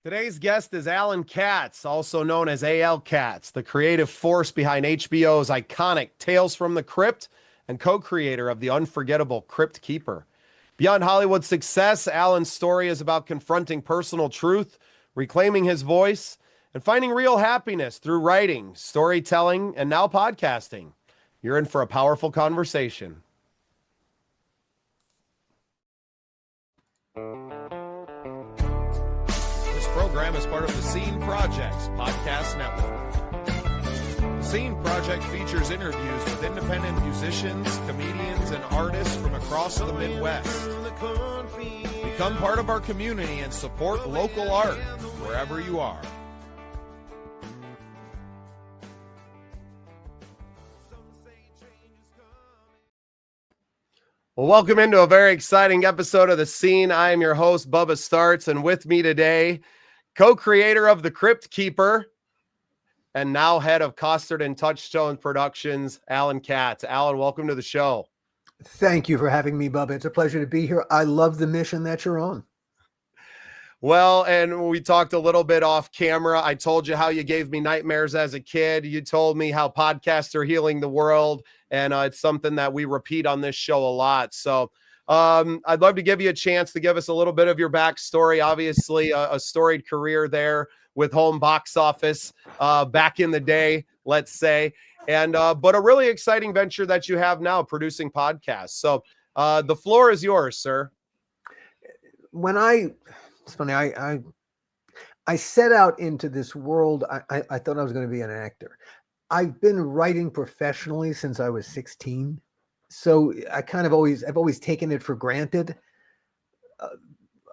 Today's guest is Alan Katz, also known as A.L. Katz, the creative force behind HBO's iconic Tales from the Crypt and co-creator of the unforgettable Crypt Keeper. Beyond Hollywood success, Alan's story is about confronting personal truth, reclaiming his voice, and finding real happiness through writing, storytelling, and now podcasting. You're in for a powerful conversation. This program is part of the Scene Project's podcast network. The Scene Project features interviews with independent musicians, comedians, and artists from across the Midwest. Become part of our community and support local art wherever you are. Well, welcome into a very exciting episode of The Scene. I am your host, Bubba Startz, and with me today, co-creator of The Crypt Keeper and now head of Costard and Touchstone Productions, Alan Katz. Alan, welcome to the show. Thank you for having me, Bubba. It's a pleasure to be here. I love the mission that you're on. Well, and we talked a little bit off camera. I told you how you gave me nightmares as a kid. You told me how podcasts are healing the world, and it's something that we repeat on this show a lot. So I'd love to give you a chance to give us a little bit of your backstory. Obviously, a storied career there with home box office back in the day, let's say, and but a really exciting venture that you have now, producing podcasts. So the floor is yours, sir. It's funny. I set out into this world. I thought I was going to be an actor. I've been writing professionally since I was 16. So I've always taken it for granted.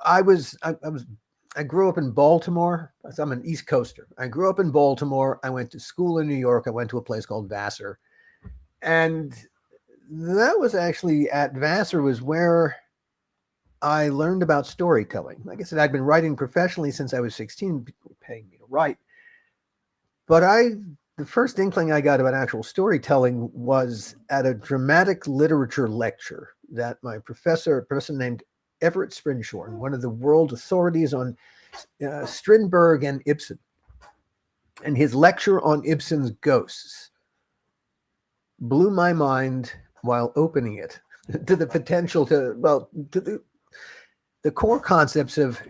I grew up in Baltimore. So I'm an East Coaster. I grew up in Baltimore. I went to school in New York. I went to a place called Vassar. And that was actually at Vassar was where I learned about storytelling. Like I said, I'd been writing professionally since I was 16. People were paying me to write. But the first inkling I got about actual storytelling was at a dramatic literature lecture that my professor, a person named Everett Sprinshorn, one of the world authorities on Strindberg and Ibsen, and his lecture on Ibsen's Ghosts blew my mind while opening it to the potential to the core concepts of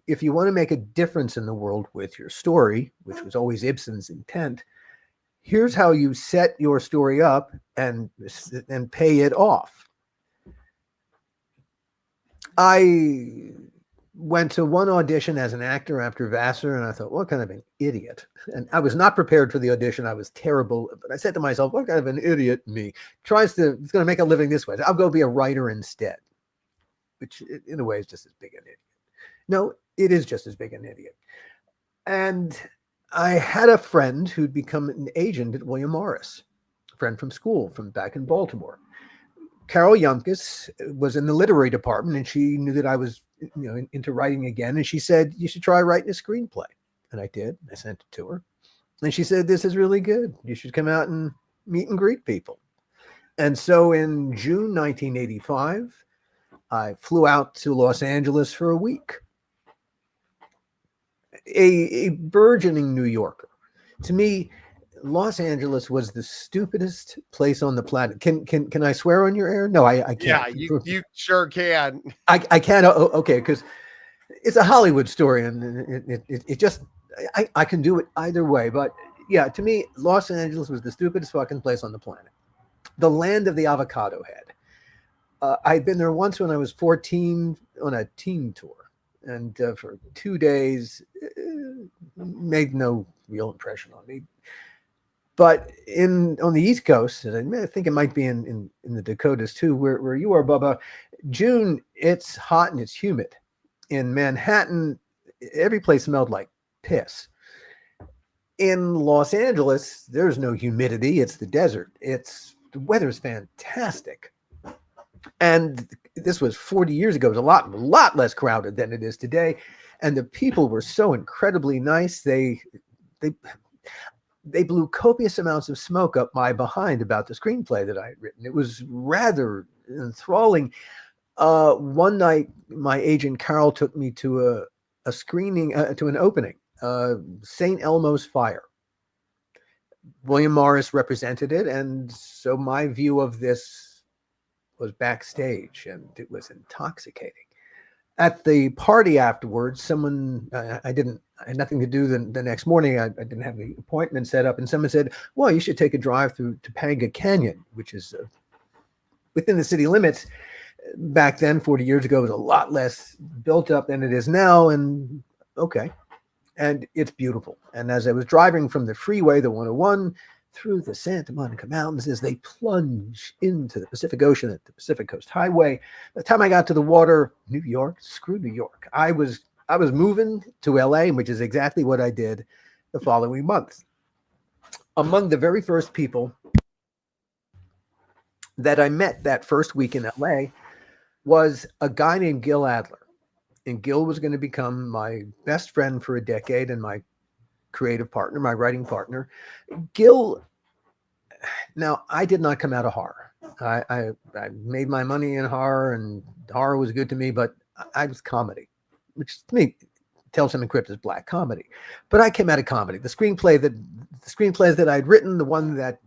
if you want to make a difference in the world with your story, which was always Ibsen's intent, here's how you set your story up and pay it off. I went to one audition as an actor after Vassar, and I thought, what kind of an idiot? And I was not prepared for the audition. I was terrible. But I said to myself, what kind of an idiot me? It's going to make a living this way. I'll go be a writer instead. Which in a way is just as big an idiot. No, it is just as big an idiot. And I had a friend who'd become an agent at William Morris, a friend from school from back in Baltimore. Carol Younkus was in the literary department, and she knew that I was into writing again. And she said, you should try writing a screenplay. And I did. I sent it to her. And she said, this is really good. You should come out and meet and greet people. And so in June 1985, I flew out to Los Angeles for a week. A burgeoning New Yorker. To me, Los Angeles was the stupidest place on the planet. Can I swear on your air? No, I can't. Yeah, you sure can. I can. Okay, because it's a Hollywood story, and it just I can do it either way. But yeah, to me, Los Angeles was the stupidest fucking place on the planet. The land of the avocado head. I'd been there once when I was 14 on a team tour, and for 2 days, made no real impression on me. But on the East Coast, and I think it might be in the Dakotas too, where you are, Bubba, June, it's hot and it's humid. In Manhattan, every place smelled like piss. In Los Angeles, there's no humidity. It's the desert. The weather's fantastic. And this was 40 years ago. It was a lot less crowded than it is today. And the people were so incredibly nice. They blew copious amounts of smoke up my behind about the screenplay that I had written. It was rather enthralling. One night, my agent Carol took me to a screening to an opening, St. Elmo's Fire. William Morris represented it, and so my view of this was backstage, and it was intoxicating. At the party afterwards, someone I had nothing to do the next morning. I didn't have the appointment set up, and someone said, "Well, you should take a drive through Topanga Canyon, which is within the city limits." Back then, 40 years ago, it was a lot less built up than it is now, and okay. And it's beautiful. And as I was driving from the freeway, the 101, through the Santa Monica Mountains, as they plunge into the Pacific Ocean at the Pacific Coast Highway, by the time I got to the water, New York, screw New York. I was moving to LA, which is exactly what I did the following month. Among the very first people that I met that first week in LA was a guy named Gil Adler. And Gil was going to become my best friend for a decade and my creative partner, my writing partner. Gil, now I did not come out of horror. I made my money in horror, and horror was good to me, but I was comedy, which to me, Tales from the Crypt is black comedy. But I came out of comedy. The screenplays that I'd written, the one that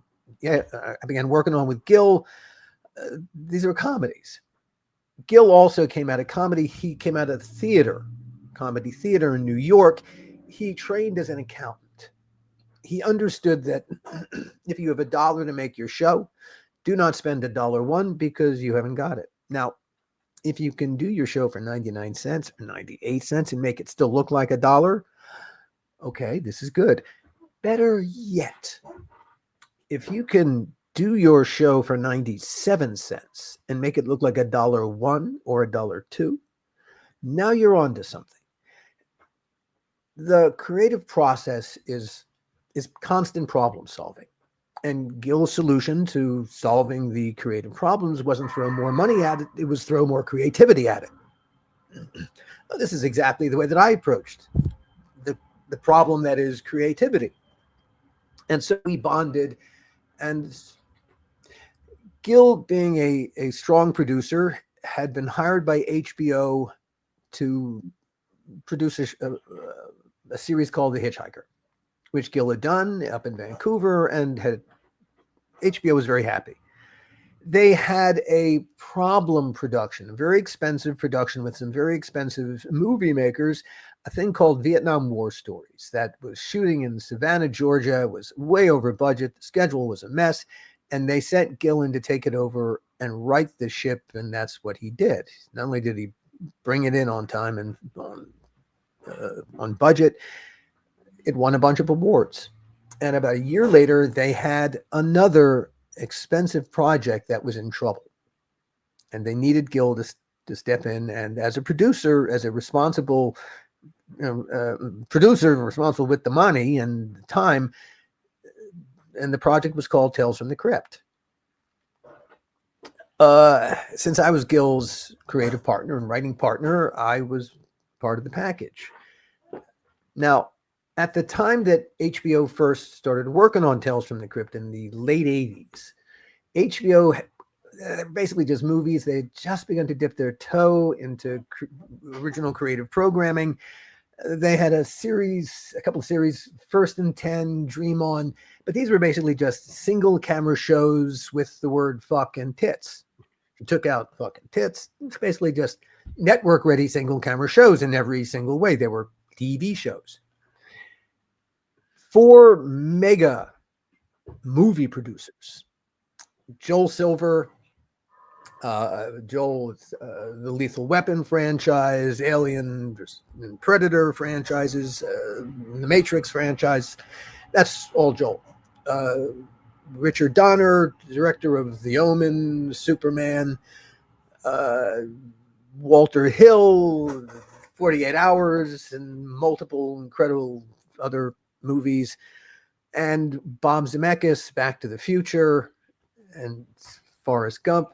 I began working on with Gil, these were comedies. Gil also came out of comedy. He came out of theater, comedy theater in New York. He trained as an accountant. He understood that if you have $1 to make your show, do not spend $1 because you haven't got it. Now, if you can do your show for 99 cents or 98 cents and make it still look like $1, okay, this is good. Better yet, if you can do your show for 97 cents and make it look like $1 or $2, now you're on to something. The creative process is constant problem solving. And Gil's solution to solving the creative problems wasn't throw more money at it, it was throw more creativity at it. This is exactly the way that I approached the problem that is creativity. And so we bonded, and Gil, being a strong producer, had been hired by HBO to produce a series called The Hitchhiker, which Gil had done up in Vancouver, and HBO was very happy. They had a problem production, a very expensive production with some very expensive movie makers, a thing called Vietnam War Stories that was shooting in Savannah, Georgia. It was way over budget. The schedule was a mess. And they sent Gil in to take it over and right the ship, and that's what he did. Not only did he bring it in on time and on budget, it won a bunch of awards. And about a year later, they had another expensive project that was in trouble. And they needed Gil to step in. And as a producer, as a responsible producer responsible with the money and the time, and the project was called Tales from the Crypt. Since I was Gil's creative partner and writing partner, I was part of the package. Now, at the time that HBO first started working on Tales from the Crypt in the late 80s, HBO, basically just movies, they had just begun to dip their toe into original creative programming. They had a couple of series, First and 10, Dream On, but these were basically just single camera shows with the word fuck and tits. If you took out fuck and tits, it's basically just network ready single camera shows in every single way. They were TV shows. 4 mega movie producers, Joel Silver, Joel, the Lethal Weapon franchise, Alien and Predator franchises, the Matrix franchise. That's all Joel. Richard Donner, director of The Omen, Superman, Walter Hill, 48 Hours, and multiple incredible other movies, and Bob Zemeckis, Back to the Future, and Forrest Gump.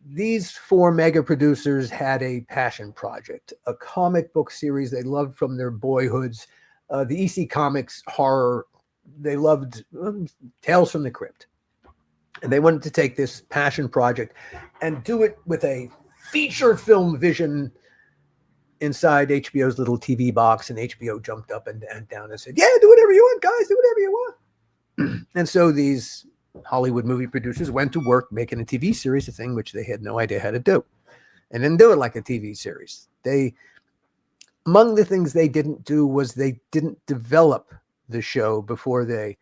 These 4 mega producers had a passion project, a comic book series they loved from their boyhoods, the EC Comics horror. They loved Tales from the Crypt. And they wanted to take this passion project and do it with a feature film vision inside HBO's little TV box, and HBO jumped up and down and said, "Yeah, do whatever you want, guys, do whatever you want." And so these Hollywood movie producers went to work making a TV series, a thing which they had no idea how to do, and didn't do it like a TV series. Among the things they didn't do was they didn't develop the show before they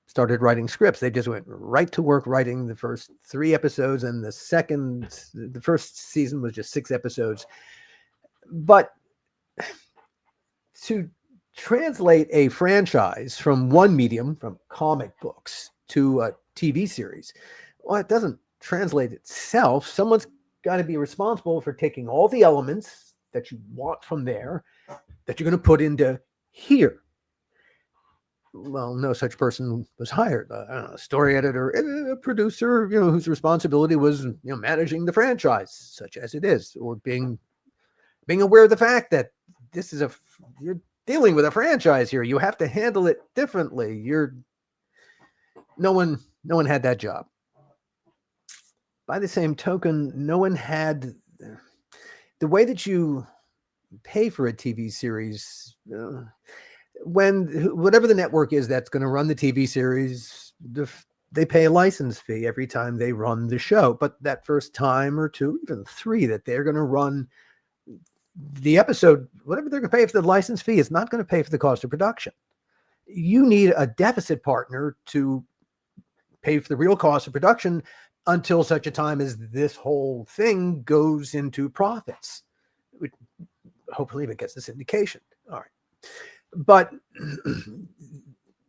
started writing scripts. They just went right to work writing the first 3 episodes, and the first season was just 6 episodes. But to translate a franchise from one medium, from comic books, to a TV series, well, it doesn't translate itself. Someone's got to be responsible for taking all the elements that you want from there that you're going to put into here. Well, no such person was hired. A story editor, a producer, whose responsibility was, managing the franchise, such as it is, or being aware of the fact that this is you're dealing with a franchise here. You have to handle it differently. No one had that job. By the same token, no one had the way that you pay for a TV series. When whatever the network is that's going to run the TV series, they pay a license fee every time they run the show. But that first time or 2, even 3 that they're going to run the episode, whatever they're going to pay for the license fee, is not going to pay for the cost of production. You need a deficit partner to pay for the real cost of production until such a time as this whole thing goes into profits. Hopefully it gets the syndication. All right. But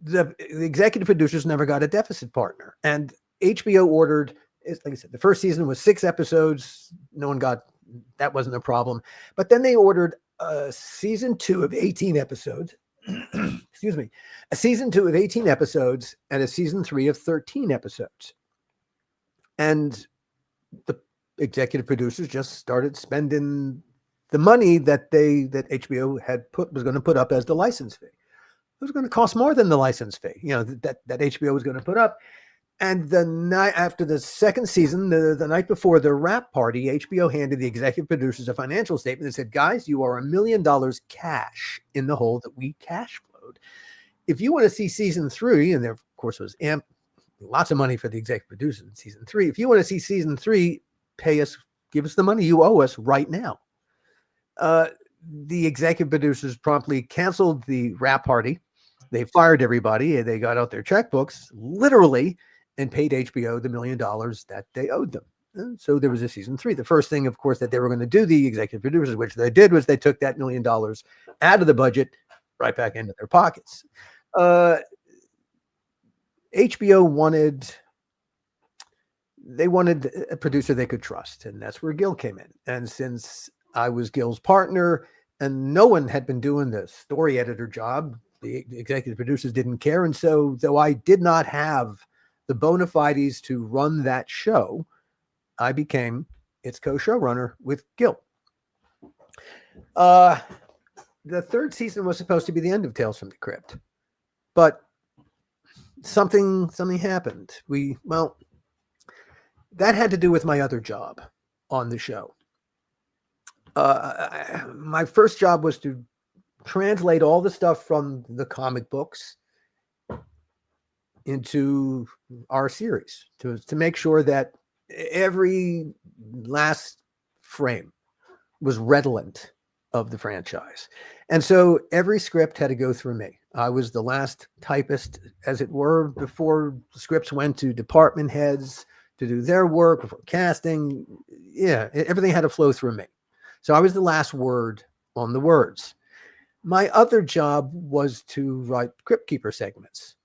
the executive producers never got a deficit partner. And HBO ordered, like I said, the first season was 6 episodes. No one got, that wasn't a problem. But then they ordered a season 2 of 18 episodes. Excuse me. A season 2 of 18 episodes and a season 3 of 13 episodes. And the executive producers just started spending the money that HBO was going to put up as the license fee. It was going to cost more than the license fee, that HBO was going to put up. And the night after the second season, the night before the wrap party, HBO handed the executive producers a financial statement and said, "Guys, you are $1 million cash in the hole that we cash flowed. If you want to see season 3," and there, of course, was lots of money for the executive producers in season 3. "If you want to see season 3, pay us, give us the money you owe us right now." The executive producers promptly canceled the wrap party. They fired everybody. They got out their checkbooks, literally, and paid HBO the $1 million that they owed them. And so there was a season 3. The first thing, of course, that they were going to do, the executive producers, which they did, was they took that $1 million out of the budget, right back into their pockets. HBO wanted a producer they could trust, and that's where Gil came in. And since I was Gil's partner, and no one had been doing the story editor job, the executive producers didn't care. And so, though I did not have the bona fides to run that show, I became its co-showrunner with Gil. The third season was supposed to be the end of Tales from the Crypt, but something happened. That had to do with my other job on the show. My first job was to translate all the stuff from the comic books into our series, to make sure that every last frame was redolent of the franchise. And so every script had to go through me. I was the last typist, as it were, before scripts went to department heads to do their work, before casting. Yeah, everything had to flow through me. So I was the last word on the words. My other job was to write Crypt Keeper segments.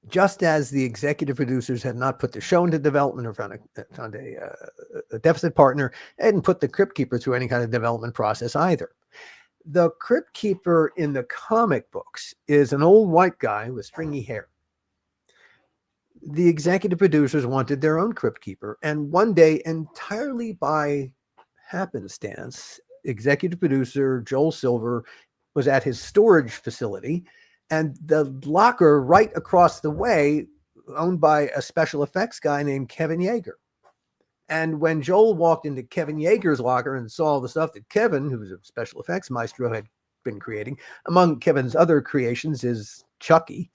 Just as the executive producers had not put the show into development or found a deficit partner, they hadn't put the Crypt Keeper through any kind of development process either. The Crypt Keeper in the comic books is an old white guy with stringy hair. The executive producers wanted their own Crypt Keeper, and one day, entirely by happenstance, executive producer Joel Silver was at his storage facility, and the locker right across the way, owned by a special effects guy named Kevin Yeager. And when Joel walked into Kevin Yeager's locker and saw the stuff that Kevin, who was a special effects maestro, had been creating, among Kevin's other creations is Chucky,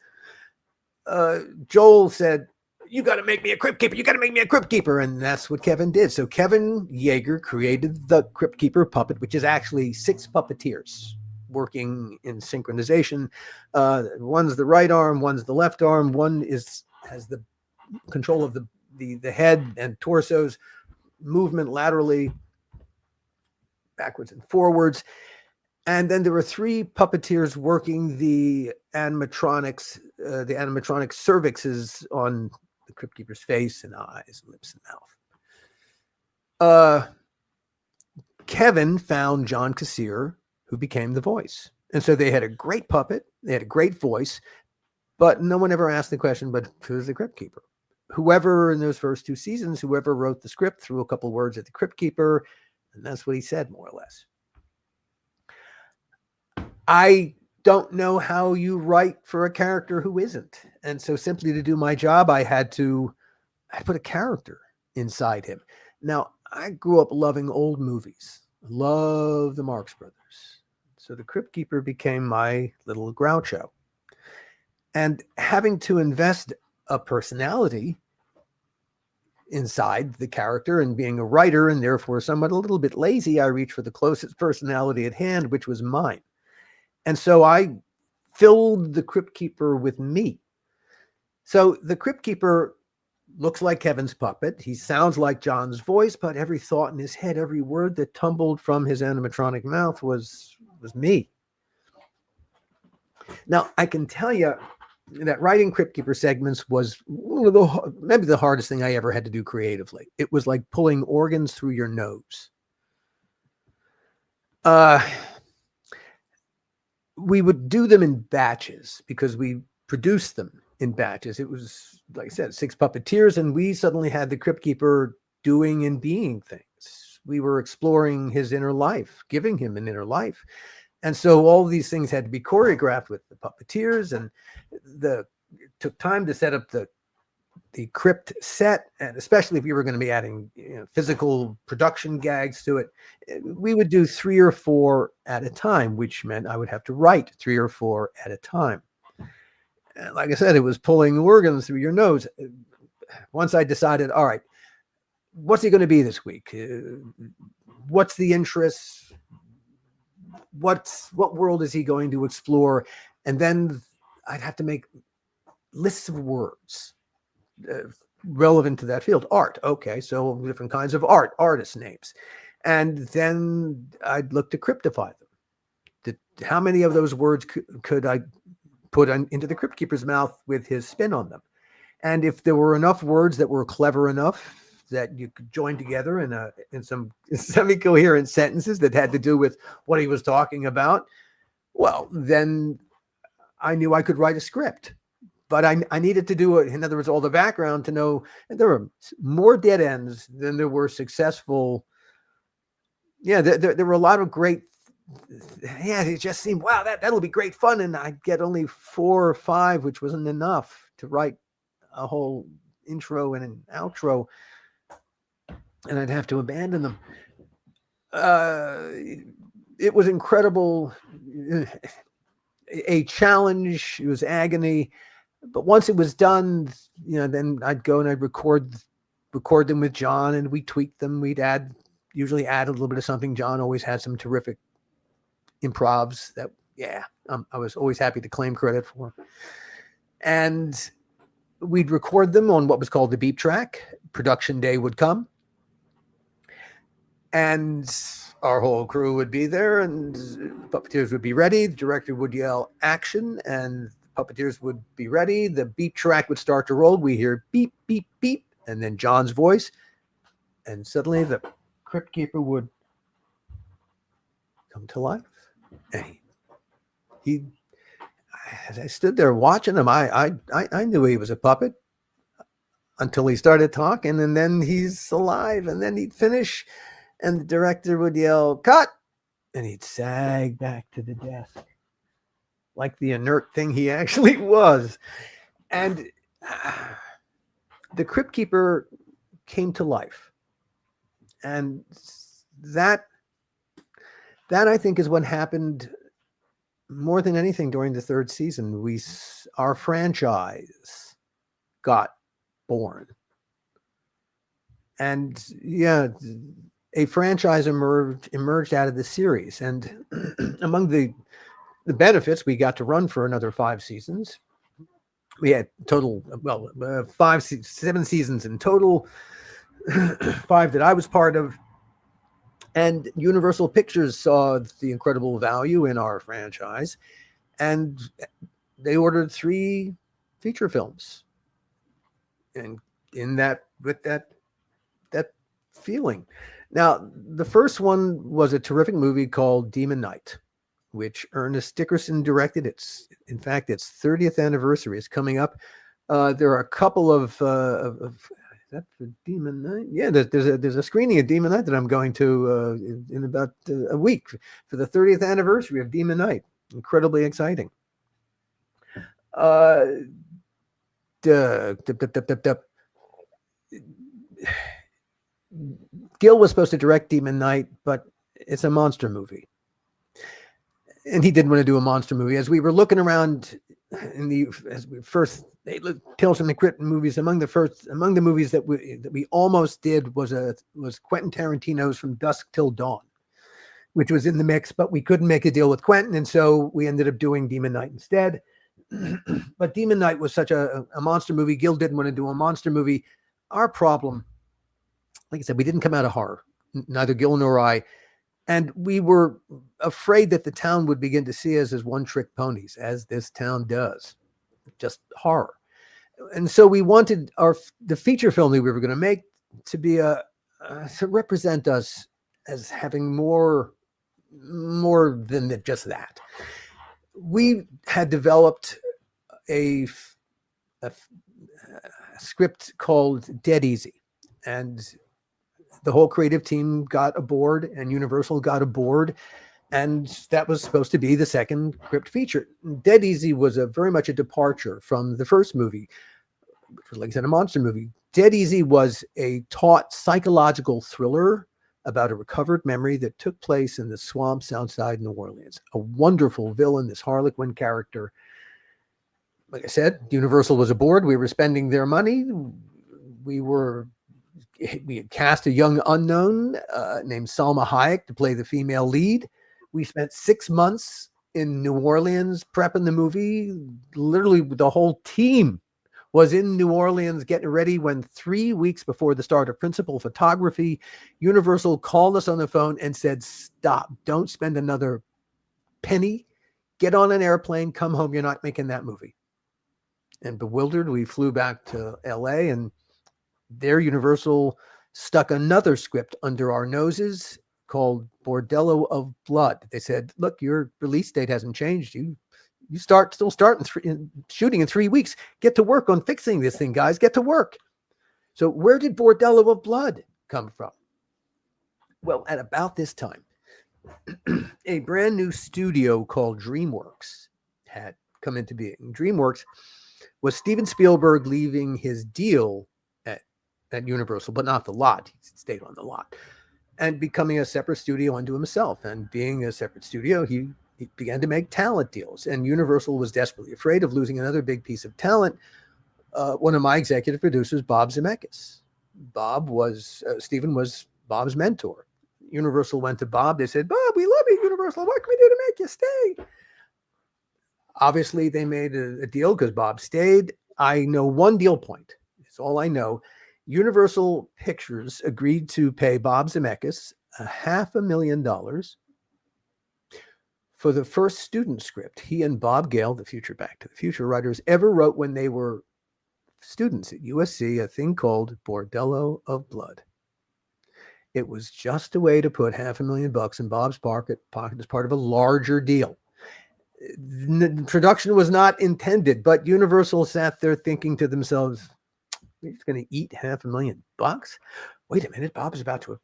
Joel said, "You got to make me a Crypt Keeper. You got to make me a Crypt Keeper." And that's what Kevin did. So Kevin Yeager created the Crypt Keeper puppet, which is actually 6 puppeteers working in synchronization. One's the right arm, one's the left arm, one has the control of the head and torso's movement laterally, backwards and forwards. And then there were 3 puppeteers working the animatronic cervixes on the Crypt Keeper's face and eyes, lips, and mouth. Kevin found John Kassir, who became the voice. And so they had a great puppet, they had a great voice, but no one ever asked the question, but who's the Crypt Keeper? Whoever in those first 2 seasons, whoever wrote the script threw a couple words at the Crypt Keeper, and that's what he said, more or less. I don't know how you write for a character who isn't. And so simply to do my job, I put a character inside him. Now, I grew up loving old movies. Love the Marx Brothers. So the Crypt Keeper became my little Groucho. And having to invest a personality inside the character and being a writer and therefore somewhat a little bit lazy, I reached for the closest personality at hand, which was mine. And so I filled the Crypt Keeper with me. So the Crypt Keeper looks like Kevin's puppet. He sounds like John's voice, but every thought in his head, every word that tumbled from his animatronic mouth was me. Now, I can tell you that writing Crypt Keeper segments was maybe the hardest thing I ever had to do creatively. It was like pulling organs through your nose. We would do them in batches because we produced them in batches. It was, like I said, 6 puppeteers, and we suddenly had the Crypt Keeper doing and being things. We were exploring his inner life, giving him an inner life. And so all these things had to be choreographed with the puppeteers, and it took time to set up the Crypt set, and especially if you were going to be adding physical production gags to it, we would do 3 or 4 at a time, which meant I would have to write 3 or 4 at a time. And like I said, it was pulling organs through your nose. Once I decided, all right, what's he going to be this week? What's the interest? What world is he going to explore? And then I'd have to make lists of words relevant to that field. Art. Okay, so different kinds of artist names. And then I'd look to cryptify them. How many of those words could I put into the Crypt Keeper's mouth with his spin on them? And if there were enough words that were clever enough that you could join together in some semi-coherent sentences that had to do with what he was talking about, well, then I knew I could write a script. But I needed to do it, in other words, all the background to know there were more dead ends than there were successful. Yeah, there were a lot of great. Yeah, it just seemed, wow, that'll be great fun. And I'd get only 4 or 5, which wasn't enough to write a whole intro and an outro. And I'd have to abandon them. It was incredible. A challenge. It was agony. But once it was done, then I'd go and I'd record them with John, and we tweaked them. We'd usually add a little bit of something. John always had some terrific improvs that, I was always happy to claim credit for. And we'd record them on what was called the beep track. Production day would come, and our whole crew would be there, and puppeteers would be ready. The director would yell action, and puppeteers would be ready. The beep track would start to roll. We hear beep, beep, beep, and then John's voice. And suddenly the Crypt Keeper would come to life. And he as I stood there watching him, I knew he was a puppet until he started talking, and then he's alive, and then he'd finish, and the director would yell, "Cut!" and he'd sag back to the desk like the inert thing he actually was. And the Crypt Keeper came to life. And that I think is what happened more than anything during the third season. Our franchise got born. And yeah, a franchise emerged out of the series. And among the benefits, we got to run for another 5 seasons. We had total, 7 seasons in total, 5 that I was part of. And Universal Pictures saw the incredible value in our franchise, and they ordered 3 feature films. And in that, with that feeling. Now, the first one was a terrific movie called Demon Knight, which Ernest Dickerson directed. In fact, its 30th anniversary is coming up. There are a couple of is that for Demon Knight? Yeah, there's a screening of Demon Knight that I'm going to in about a week for the 30th anniversary of Demon Knight. Incredibly exciting. Gil was supposed to direct Demon Knight, but it's a monster movie. And he didn't want to do a monster movie. As we were looking around as we first Tales from the Crypt movies, among the movies that we almost did was Quentin Tarantino's From Dusk Till Dawn, which was in the mix, but we couldn't make a deal with Quentin, and so we ended up doing Demon Knight instead. But Demon Knight was such a monster movie. Gil didn't want to do a monster movie. Our problem, like I said, we didn't come out of horror, neither Gil nor I. And we were afraid that the town would begin to see us as one-trick ponies, as this town does, just horror. And so we wanted the feature film that we were going to make to be to represent us as having more than just that. We had developed a script called Dead Easy, and the whole creative team got aboard, and Universal got aboard, and that was supposed to be the second Crypt feature. Dead Easy was very much a departure from the first movie, which was, like I said, a monster movie. Dead Easy was a taut psychological thriller about a recovered memory that took place in the swamps outside New Orleans. A wonderful villain, this Harlequin character. Like I said, Universal was aboard. We were spending their money. We had cast a young unknown named Salma Hayek to play the female lead. We spent 6 months in New Orleans prepping the movie. Literally, the whole team was in New Orleans getting ready when 3 weeks before the start of principal photography, Universal called us on the phone and said, "Stop, don't spend another penny. Get on an airplane, come home. You're not making that movie." And bewildered, we flew back to LA, and there Universal stuck another script under our noses called Bordello of Blood. They said, "Look, your release date hasn't changed. You still start shooting in 3 weeks. Get to work on fixing this thing, guys. Get to work." So where did Bordello of Blood come from? Well, at about this time, a brand new studio called DreamWorks had come into being. DreamWorks was Steven Spielberg leaving his deal at Universal, but not the lot. He stayed on the lot, and becoming a separate studio unto himself. And being a separate studio, he began to make talent deals. And Universal was desperately afraid of losing another big piece of talent. One of my executive producers, Bob Zemeckis. Steven was Bob's mentor. Universal went to Bob. They said, "Bob, we love you, Universal. What can we do to make you stay?" Obviously, they made a deal because Bob stayed. I know one deal point. It's all I know. Universal Pictures agreed to pay Bob Zemeckis $500,000 for the first student script he and Bob Gale, the future Back to the Future writers, ever wrote when they were students at USC, a thing called Bordello of Blood. It was just a way to put $500,000 in Bob's pocket as part of a larger deal. The production was not intended, but Universal sat there thinking to themselves, "He's going to eat $500,000? Wait a minute, Bob's about to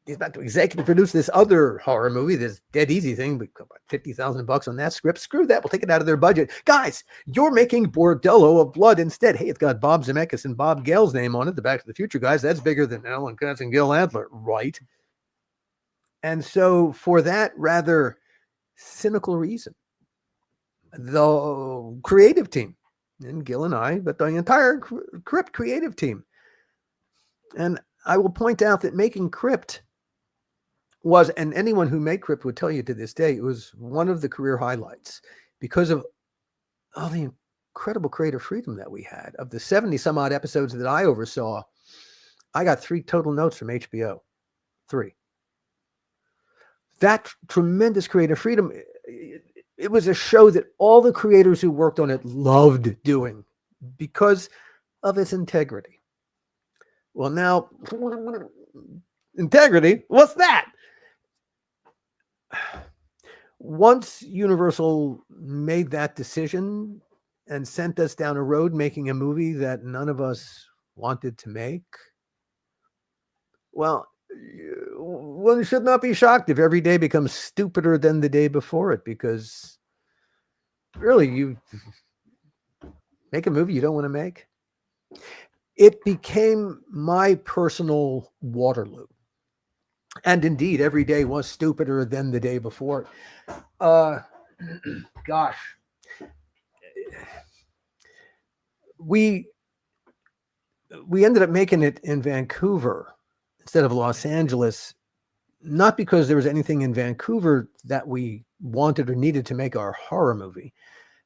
He's about to executive produce this other horror movie, this Dead Easy thing. We put $50,000 on that script. Screw that. We'll take it out of their budget. Guys, you're making Bordello of Blood instead. Hey, it's got Bob Zemeckis and Bob Gale's name on it. The Back to the Future guys. That's bigger than Alan Katz and Gil Adler, right? And so, for that rather cynical reason, the creative team, and Gil and I, but the entire Crypt creative team, and I will point out that making Crypt was, and anyone who made Crypt would tell you to this day, it was one of the career highlights because of all the incredible creative freedom that we had. Of the 70 some odd episodes that I oversaw, I got 3 total notes from HBO. 3. That tremendous creative freedom, it was a show that all the creators who worked on it loved doing because of its integrity. Well, now, integrity, what's that? Once Universal made that decision and sent us down a road making a movie that none of us wanted to make, well, one should not be shocked if every day becomes stupider than the day before it, because really, you make a movie you don't want to make. It became my personal Waterloo. And indeed, every day was stupider than the day before. Gosh. We ended up making it in Vancouver instead of Los Angeles, not because there was anything in Vancouver that we wanted or needed to make our horror movie,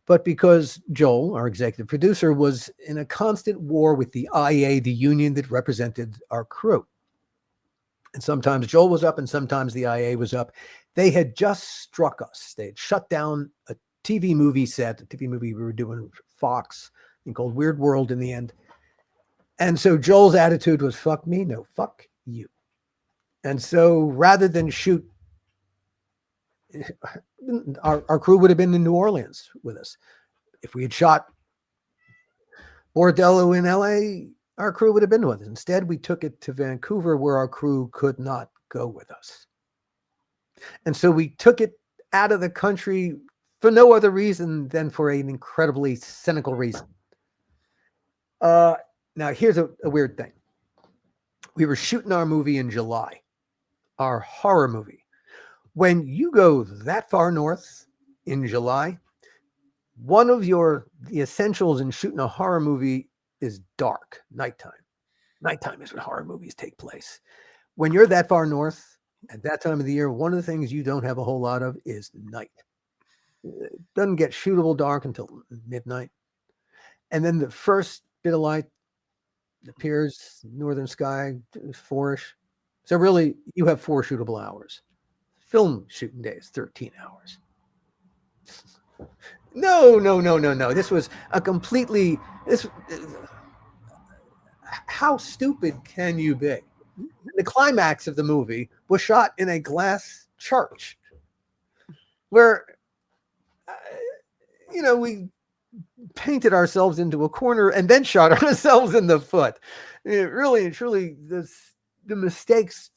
but because Joel, our executive producer, was in a constant war with the IA, the union that represented our crew. And sometimes Joel was up and sometimes the IA was up. They had just struck us. They had shut down a TV movie set, a TV movie we were doing Fox, called Weird World in the end. And so Joel's attitude was, fuck me, no, fuck you. And so rather than shoot, our crew would have been in New Orleans with us. If we had shot Bordello in LA, our crew would have been with us. Instead, we took it to Vancouver where our crew could not go with us. And so we took it out of the country for no other reason than for an incredibly cynical reason. Now, here's a weird thing. We were shooting our movie in July, our horror movie. When you go that far north in July, one of the essentials in shooting a horror movie is dark, nighttime. Nighttime is when horror movies take place. When you're that far north at that time of the year, one of the things you don't have a whole lot of is night. It doesn't get shootable dark until midnight. And then the first bit of light appears, northern sky, 4-ish. So really, you have 4 shootable hours. Film shooting day is 13 hours. No. This was a completely... How stupid can you be? The climax of the movie was shot in a glass church where, we painted ourselves into a corner and then shot ourselves in the foot. Really and truly, the mistakes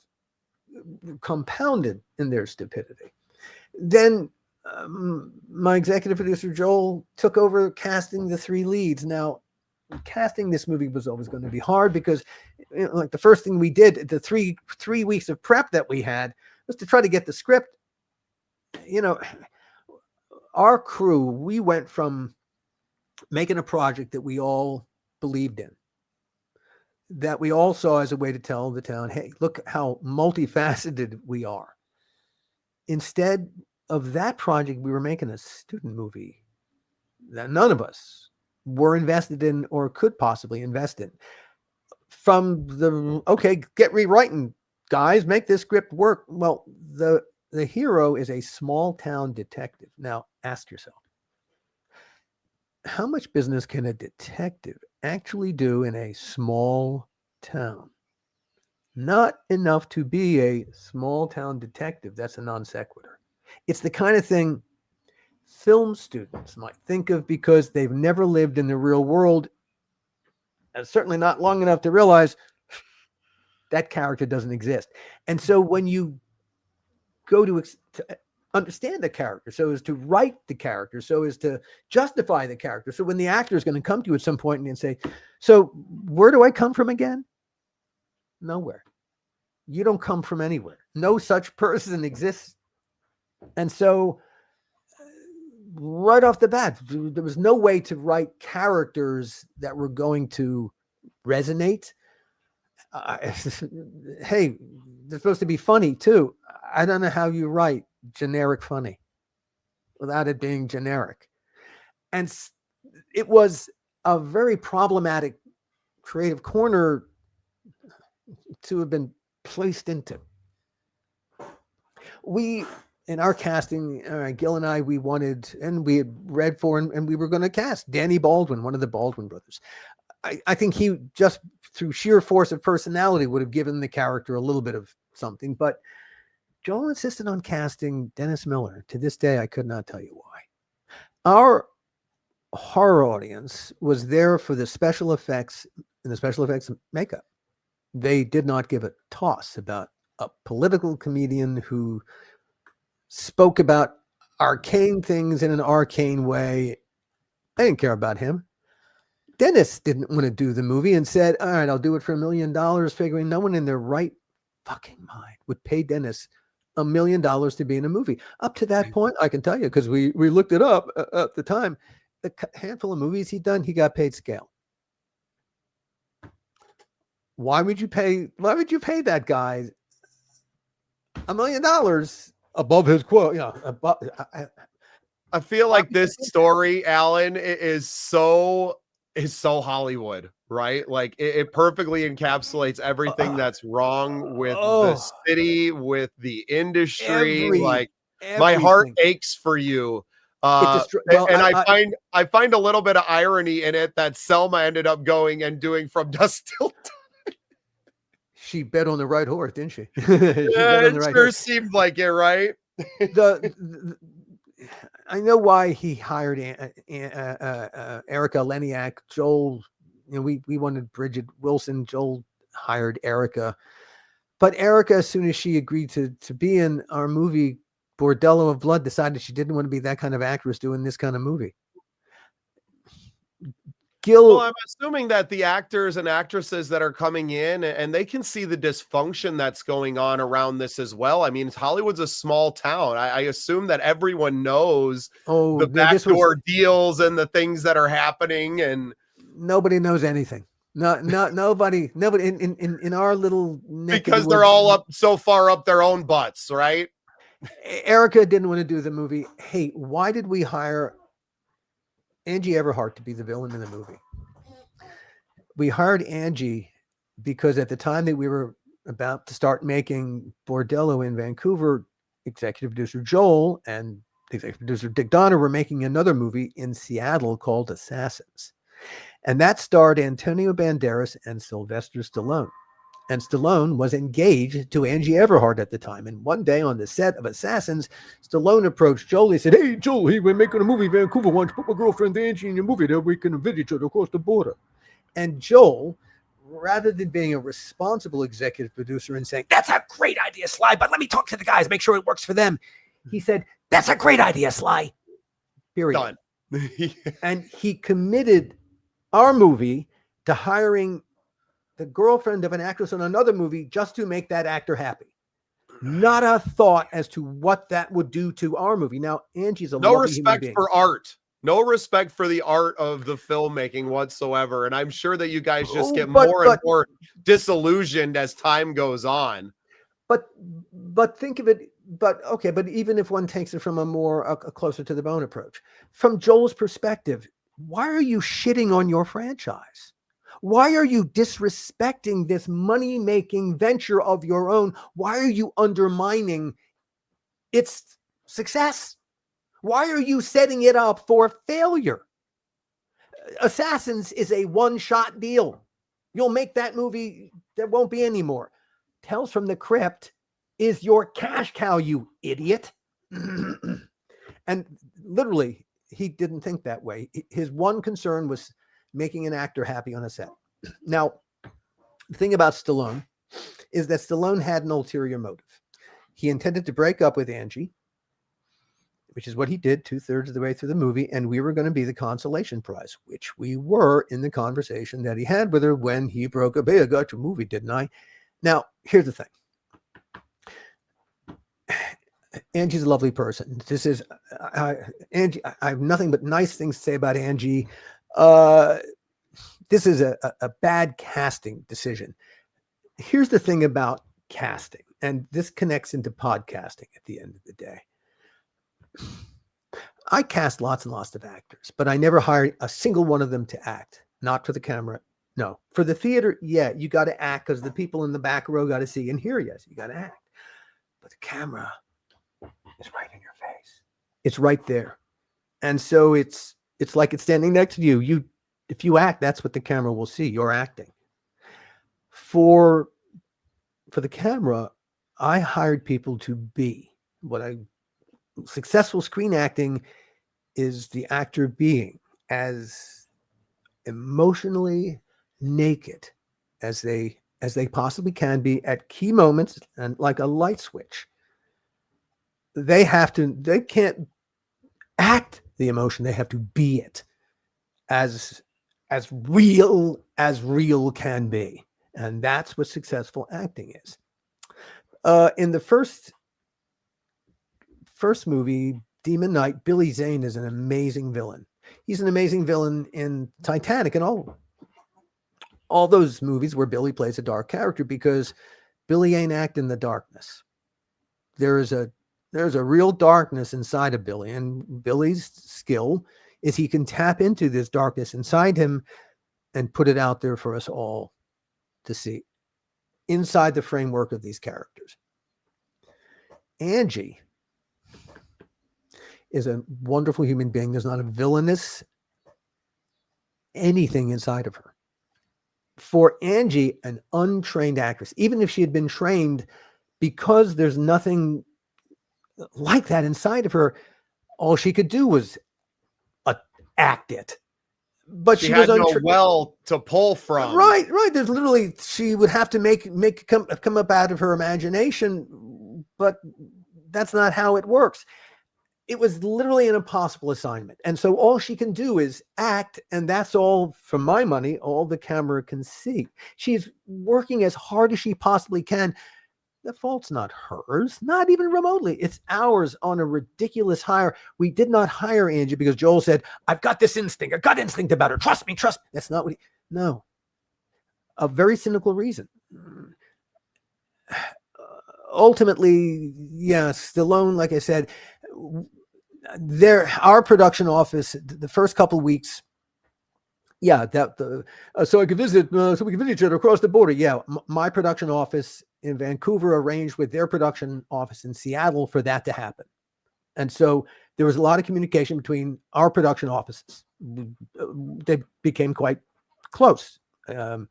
compounded in their stupidity. Then my executive producer, Joel, took over casting the 3 leads. Now, casting this movie was always going to be hard because, like, the first thing we did, the three weeks of prep that we had, was to try to get the script. Our crew, we went from making a project that we all believed in, that we all saw as a way to tell the town, hey, look how multifaceted we are. Instead of that project, we were making a student movie that none of us were invested in or could possibly invest in. From the, okay, get rewriting, guys, make this script work. Well, the hero is a small town detective. Now, ask yourself, how much business can a detective actually do in a small town? Not enough to be a small town detective. That's a non sequitur. It's the kind of thing film students might think of because they've never lived in the real world, and certainly not long enough to realize that character doesn't exist. And so when you go to understand the character, so as to write the character, so as to justify the character, so when the actor is going to come to you at some point and say, so where do I come from again? Nowhere. You don't come from anywhere. No such person exists. And so right off the bat, there was no way to write characters that were going to resonate. Hey, they're supposed to be funny too. I don't know how you write generic funny without it being generic. And it was a very problematic creative corner to have been placed into. We, in our casting, Gil and I, we wanted, and we had read for, and we were going to cast Danny Baldwin, one of the Baldwin brothers. I think he, just through sheer force of personality, would have given the character a little bit of something. But Joel insisted on casting Dennis Miller. To this day, I could not tell you why. Our horror audience was there for the special effects and the special effects makeup. They did not give a toss about a political comedian who spoke about arcane things in an arcane way. I didn't care about him. Dennis didn't want to do the movie and said, all right, I'll do it for $1 million, figuring no one in their right fucking mind would pay Dennis $1 million to be in a movie. Up to that point, I can tell you, because we looked it up at the time, the handful of movies he'd done, he got paid scale. Why would you pay that guy $1 million above his quote? You know, I feel like this story, Alan, is so Hollywood, right? Like it perfectly encapsulates everything that's wrong with the city, with the industry. Like my heart aches for you. And I find a little bit of irony in it that Selma ended up going and doing From Dusk Till Dawn. She bet on the right horse, didn't she? It sure seemed like it, right? I know why he hired Erica Leniak. Joel, you know, we wanted Bridget Wilson. Joel hired Erica, but Erica, as soon as she agreed to be in our movie Bordello of Blood, decided she didn't want to be that kind of actress doing this kind of movie. Gil, well, I'm assuming that the actors and actresses that are coming in, and they can see the dysfunction that's going on around this as well. I mean, Hollywood's a small town. I assume that everyone knows the backdoor deals and the things that are happening, and nobody knows anything. Nobody in our little neck because they're all up so far up their own butts, right? Erica didn't want to do the movie. Hey, why did we hire Angie Everhart to be the villain in the movie? We hired Angie because at the time that we were about to start making Bordello in Vancouver, executive producer Joel and executive producer Dick Donner were making another movie in Seattle called Assassins. And that starred Antonio Banderas and Sylvester Stallone. And Stallone was engaged to Angie Everhart at the time. And one day on the set of Assassins, Stallone approached Joel. He said, hey, Joel, we're making a movie in Vancouver. Why don't you put my girlfriend Angie in your movie that we can visit each other across the border? And Joel, rather than being a responsible executive producer and saying, that's a great idea, Sly, but let me talk to the guys, make sure it works for them. He said, that's a great idea, Sly. Period. Done. And he committed our movie to hiring the girlfriend of an actress on another movie just to make that actor happy. Not a thought as to what that would do to our movie. Now, Angie's a no lovely human respect being. for art. No respect for the art of the filmmaking whatsoever. And I'm sure that you guys just get more and more disillusioned as time goes on. But think of it, but even if one takes it from a closer to the bone approach, from Joel's perspective, why are you shitting on your franchise? Why are you disrespecting this money-making venture of your own? Why are you undermining its success? Why are you setting it up for failure? Assassins is a one-shot deal. You'll make that movie, there won't be any more. Tales from the Crypt is your cash cow, you idiot. And literally, he didn't think that way. His one concern was making an actor happy on a set. Now, the thing about Stallone is that Stallone had an ulterior motive. He intended to break up with Angie, which is what he did 2/3 of the way through the movie, and we were going to be the consolation prize, which we were in the conversation that he had with her when he broke up. Hey, I got your movie, didn't I? Now, here's the thing. Angie's a lovely person. This is Angie. I have nothing but nice things to say about Angie. This is a bad casting decision. Here's the thing about casting, and this connects into podcasting at the end of the day. I cast lots and lots of actors, but I never hired a single one of them to act. Not for the camera. No. For the theater, yeah, you got to act because the people in the back row got to see and hear. Yes, you got to act. But the camera is right in your face. It's right there. And so it's like it's standing next to you. If you act, that's what the camera will see. You're acting. For the camera, I hired people to be successful screen acting is the actor being as emotionally naked as they possibly can be at key moments, and like a light switch. They can't act the emotion. They have to be it as real as real can be. And that's what successful acting is. In the first movie, Demon Knight, Billy Zane is an amazing villain. He's an amazing villain in Titanic and all those movies where Billy plays a dark character, because Billy ain't acting the darkness. There's a real darkness inside of Billy, and Billy's skill is he can tap into this darkness inside him and put it out there for us all to see inside the framework of these characters. Angie is a wonderful human being. There's not a villainous anything inside of her. For Angie, an untrained actress, even if she had been trained, because there's nothing like that inside of her, all she could do was act it. But she had no well to pull from. Right. There's literally, she would have to make come up out of her imagination, but that's not how it works. It was literally an impossible assignment. And so all she can do is act, and that's all, for my money, all the camera can see. She's working as hard as she possibly can. The fault's not hers, not even remotely. It's ours on a ridiculous hire. We did not hire Angie because Joel said, I've got this instinct, a gut instinct about her. Trust me. That's not what no. A very cynical reason. Ultimately, yes, Stallone, like I said, our production office, the first couple of weeks, yeah, so I could visit, so we could visit each other across the border. Yeah, my production office in Vancouver arranged with their production office in Seattle for that to happen. And so there was a lot of communication between our production offices. They became quite close. And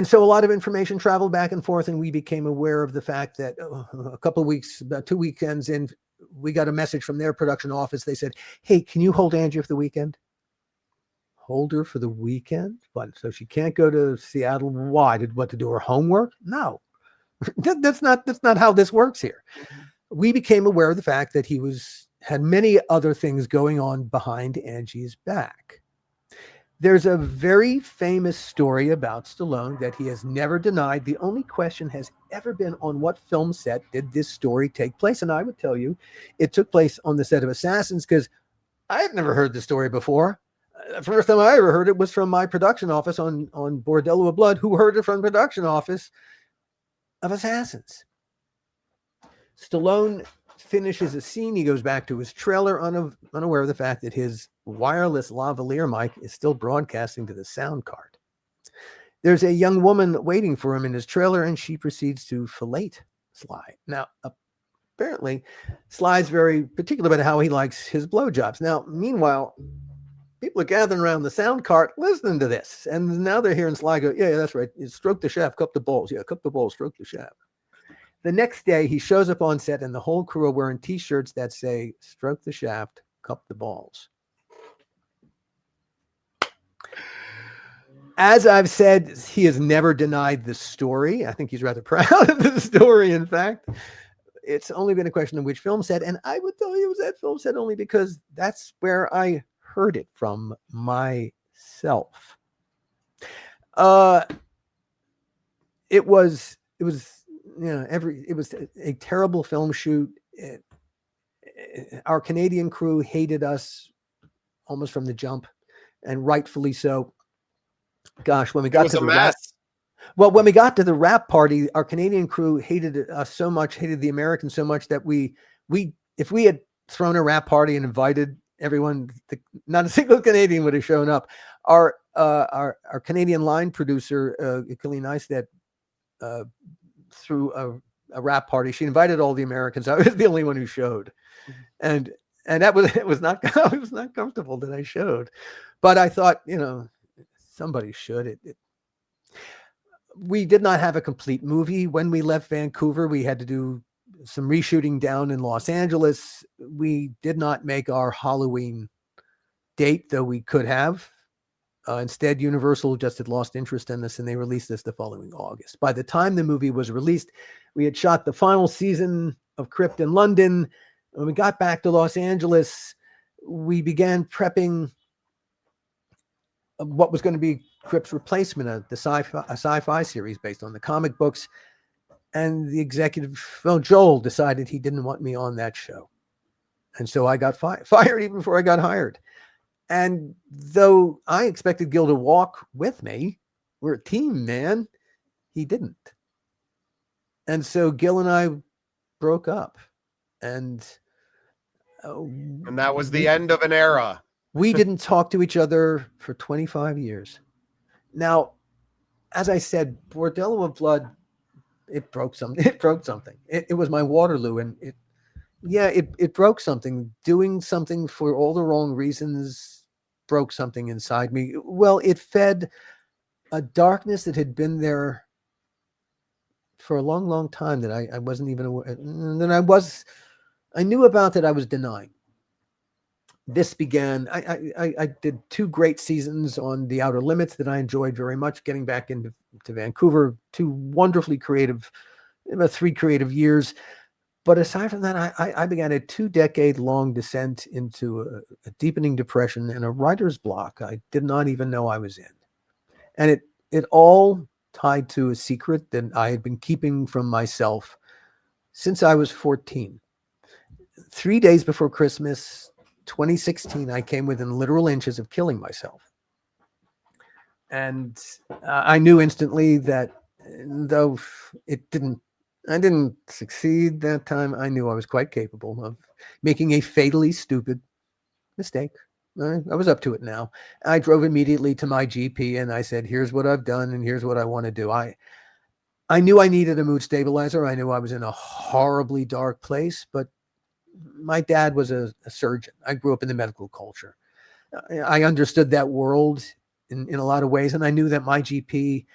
so a lot of information traveled back and forth, and we became aware of the fact that a couple of weeks, about 2 weekends in, we got a message from their production office. They said, hey, can you hold Angie for the weekend? Hold her for the weekend? What? So she can't go to Seattle? Why? To do her homework? No. That's not how this works here. We became aware of the fact that he had many other things going on behind Angie's back. There's a very famous story about Stallone that he has never denied. The only question has ever been, on what film set did this story take place? And I would tell you it took place on the set of Assassins, because I had never heard the story before. The first time I ever heard it was from my production office on Bordello of Blood, who heard it from the production office of Assassins. Stallone finishes a scene. He goes back to his trailer, unaware of the fact that his wireless lavalier mic is still broadcasting to the sound card. There's a young woman waiting for him in his trailer, and she proceeds to fillet Sly. Now, apparently, Sly's very particular about how he likes his blowjobs. Now, meanwhile, people are gathering around the sound cart listening to this. And now they're hearing Sly go, yeah, that's right. Stroke the shaft, cup the balls. Yeah, cup the balls, stroke the shaft. The next day, he shows up on set, and the whole crew are wearing T-shirts that say, stroke the shaft, cup the balls. As I've said, he has never denied the story. I think he's rather proud of the story, in fact. It's only been a question of which film set, and I would tell you it was that film set only because that's where I heard it from myself. It was a terrible film shoot. Our Canadian crew hated us almost from the jump, and rightfully so. Gosh, when we got to the rap, when we got to the rap party, our Canadian crew hated us so much, hated the Americans so much that if we had thrown a rap party and invited everyone, not a single Canadian would have shown up. Our Canadian line producer, Colleen Neistat, threw a rap party. She invited all the Americans. I was the only one who showed, and it was not comfortable that I showed, but I thought, somebody should. We did not have a complete movie. When we left Vancouver, we had to do some reshooting down in Los Angeles. We did not make our Halloween date, though we could have. Instead, Universal just had lost interest in this, and they released this the following August. By the time the movie was released, we had shot the final season of Crypt in London. When we got back to Los Angeles, we began prepping what was going to be Crypt's replacement, a sci-fi series based on the comic books. And the executive, Joel, decided he didn't want me on that show. And so I got fired even before I got hired. And though I expected Gil to walk with me, we're a team, man, he didn't. And so Gil and I broke up. And that was the end of an era. We didn't talk to each other for 25 years. Now, as I said, Bordello of Blood, it broke something. It was my Waterloo, and it broke something. Doing something for all the wrong reasons broke something inside me. Well, it fed a darkness that had been there for a long, long time that I wasn't even aware. I knew about that I was denying. This began, I did 2 great seasons on The Outer Limits that I enjoyed very much, getting back into Vancouver, 2 wonderfully creative, about 3 creative years. But aside from that, I began a 2-decade-long descent into a deepening depression and a writer's block I did not even know I was in. And it all tied to a secret that I had been keeping from myself since I was 14. 3 days before Christmas, 2016, I came within literal inches of killing myself. And I knew instantly that though I didn't succeed that time, I knew I was quite capable of making a fatally stupid mistake. I was up to it now. I drove immediately to my GP and I said, here's what I've done and here's what I want to do. I knew I needed a mood stabilizer. I knew I was in a horribly dark place, but my dad was a surgeon. I grew up in the medical culture. I understood that world in a lot of ways, and I knew that my GP,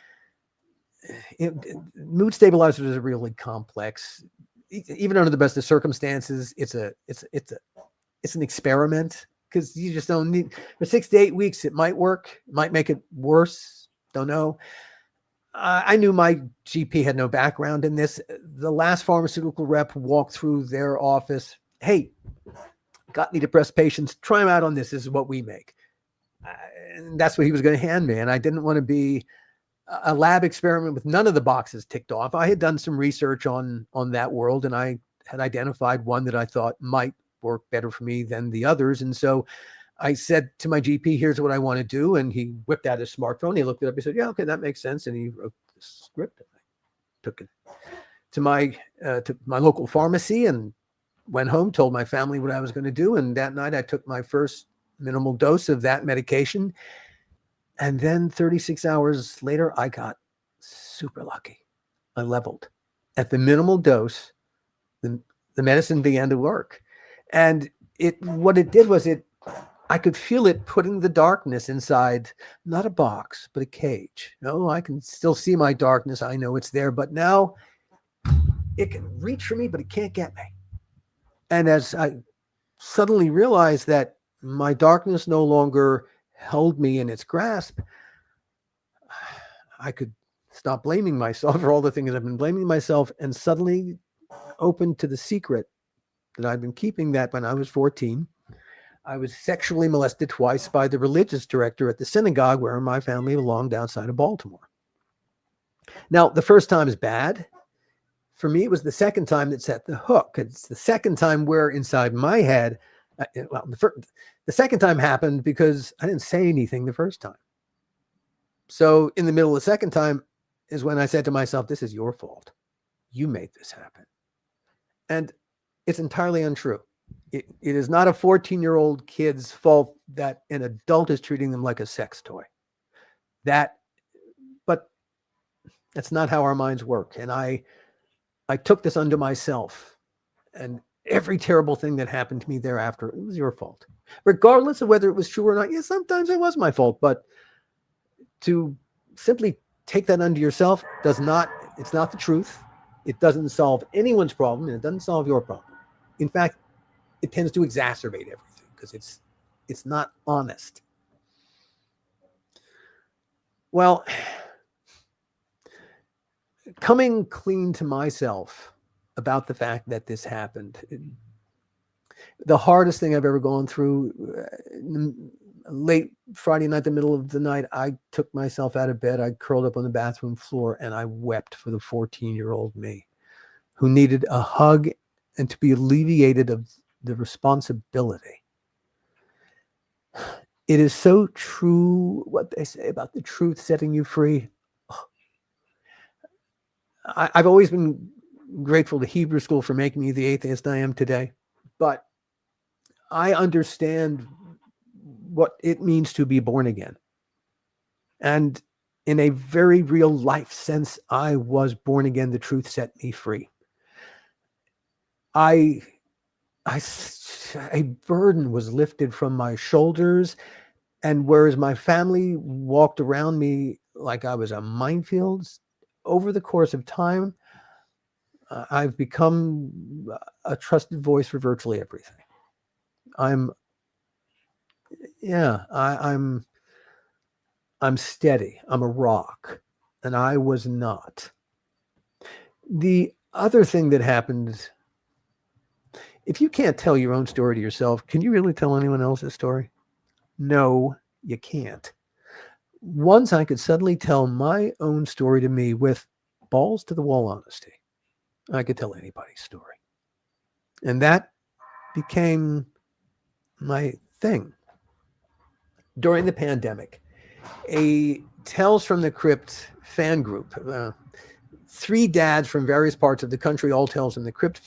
mood stabilizers is really complex. Even under the best of circumstances, it's an experiment, because you just don't need, for 6 to 8 weeks, it might work, might make it worse. Don't know. I knew my GP had no background in this. The last pharmaceutical rep walked through their office. Hey, got any depressed patients? Try them out on this. This is what we make. And that's what he was going to hand me. And I didn't want to be a lab experiment with none of the boxes ticked off. I had done some research on that world, and I had identified one that I thought might work better for me than the others. And so I said to my GP, here's what I want to do. And he whipped out his smartphone. He looked it up. He said, yeah, okay, that makes sense. And he wrote the script. I took it to my local pharmacy and went home, told my family what I was going to do. And that night I took my first minimal dose of that medication. And then 36 hours later, I got super lucky. I leveled. At the minimal dose, the medicine began to work. And what it did was I could feel it putting the darkness inside, not a box, but a cage. No, I can still see my darkness. I know it's there, but now it can reach for me, but it can't get me. And as I suddenly realized that my darkness no longer held me in its grasp, I could stop blaming myself for all the things I've been blaming myself, and suddenly open to the secret that I've been keeping, that when I was 14, I was sexually molested twice by the religious director at the synagogue where my family belonged outside of Baltimore. Now, the first time is bad. For me, it was the second time that set the hook. It's the second time where inside my head, the second time happened because I didn't say anything the first time. So in the middle of the second time is when I said to myself, this is your fault. You made this happen. And it's entirely untrue. It is not a 14-year-old kid's fault that an adult is treating them like a sex toy. But that's not how our minds work. And I took this unto myself. And every terrible thing that happened to me thereafter, it was your fault. Regardless of whether it was true or not. Yeah, sometimes it was my fault. But to simply take that unto yourself it's not the truth. It doesn't solve anyone's problem, and it doesn't solve your problem. In fact, it tends to exacerbate everything because it's not honest. Well, coming clean to myself about the fact that this happened, the hardest thing I've ever gone through, late Friday night, the middle of the night, I took myself out of bed. I curled up on the bathroom floor and I wept for the 14-year-old me who needed a hug and to be alleviated of the responsibility. It is so true what they say about the truth setting you free. I've always been grateful to Hebrew school for making me the atheist I am today, but I understand what it means to be born again. And in a very real life sense, I was born again. The truth set me free. A burden was lifted from my shoulders, and whereas my family walked around me like I was a minefield, over the course of time, I've become a trusted voice for virtually everything. I'm steady. I'm a rock, and I was not. The other thing that happened, if you can't tell your own story to yourself, can you really tell anyone else's story? No, you can't. Once I could suddenly tell my own story to me with balls to the wall honesty, I could tell anybody's story. And that became my thing. During the pandemic, a Tales from the Crypt fan group, 3 dads from various parts of the country, all Tales from the Crypt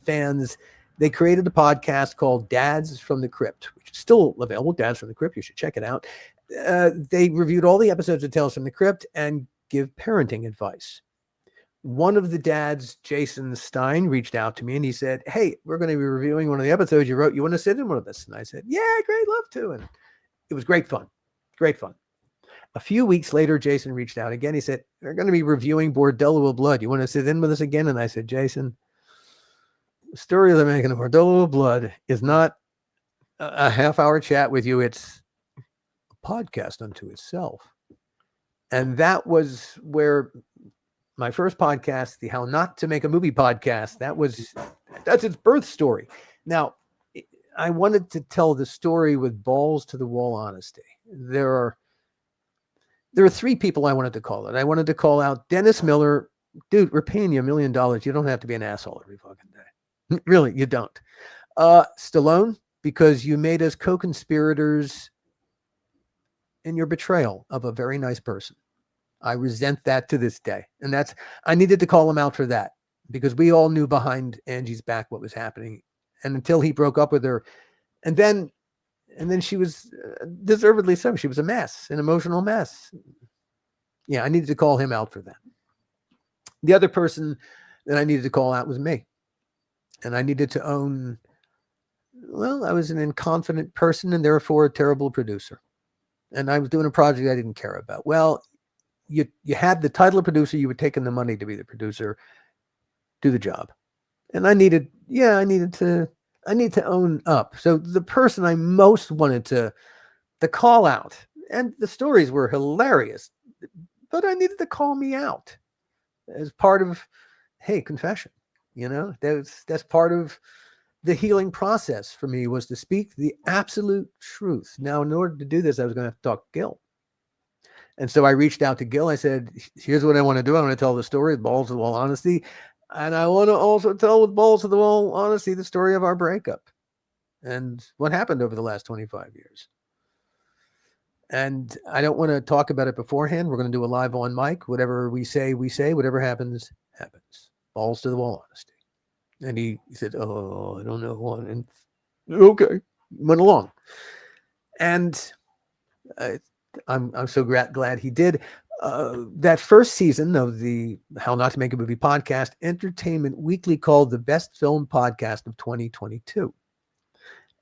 fans, they created a podcast called Dads from the Crypt, which is still available, Dads from the Crypt. You should check it out. They reviewed all the episodes of Tales from the Crypt and give parenting advice. One of the dads, Jason Stein, reached out to me and he said, hey, we're going to be reviewing one of the episodes you wrote. You want to sit in one of this? And I said, yeah, great, love to. And it was great fun. Great fun. A few weeks later, Jason reached out again. He said, we're going to be reviewing Bordello of Blood. You want to sit in with us again? And I said, Jason, the story of the making of Bordello of Blood is not a half-hour chat with you. It's a podcast unto itself. And that was where my first podcast, the How Not to Make a Movie podcast, that's its birth story. Now, I wanted to tell the story with balls to the wall honesty. There are 3 people I wanted to call it. I wanted to call out Dennis Miller. Dude, we're paying you $1 million. You don't have to be an asshole every fucking day. Really, you don't. Stallone, because you made us co-conspirators in your betrayal of a very nice person. I resent that to this day. And I needed to call him out for that because we all knew behind Angie's back what was happening. And until he broke up with her, and then she was deservedly so. She was a mess, an emotional mess. Yeah, I needed to call him out for that. The other person that I needed to call out was me. And I needed to own, well, I was an inconfident person and therefore a terrible producer. And I was doing a project I didn't care about. Well, you had the title of producer, you were taking the money to be the producer, do the job. And I need to own up. So the person I most wanted to call out, and the stories were hilarious. but I needed to call me out as part of, hey, confession. That's part of the healing process for me, was to speak the absolute truth. Now, in order to do this, I was going to have to talk to Gil. And so I reached out to Gil. I said, here's what I want to do. I want to tell the story with balls to the wall honesty. And I want to also tell with balls to the wall honesty the story of our breakup and what happened over the last 25 years. And I don't want to talk about it beforehand. We're going to do a live on mic. Whatever we say, we say. Whatever happens, happens. Balls to the wall honesty. And he said, oh, I don't know one. And okay, went along. And I'm so glad he did. That first season of the How Not to Make a Movie podcast, Entertainment Weekly called the best film podcast of 2022.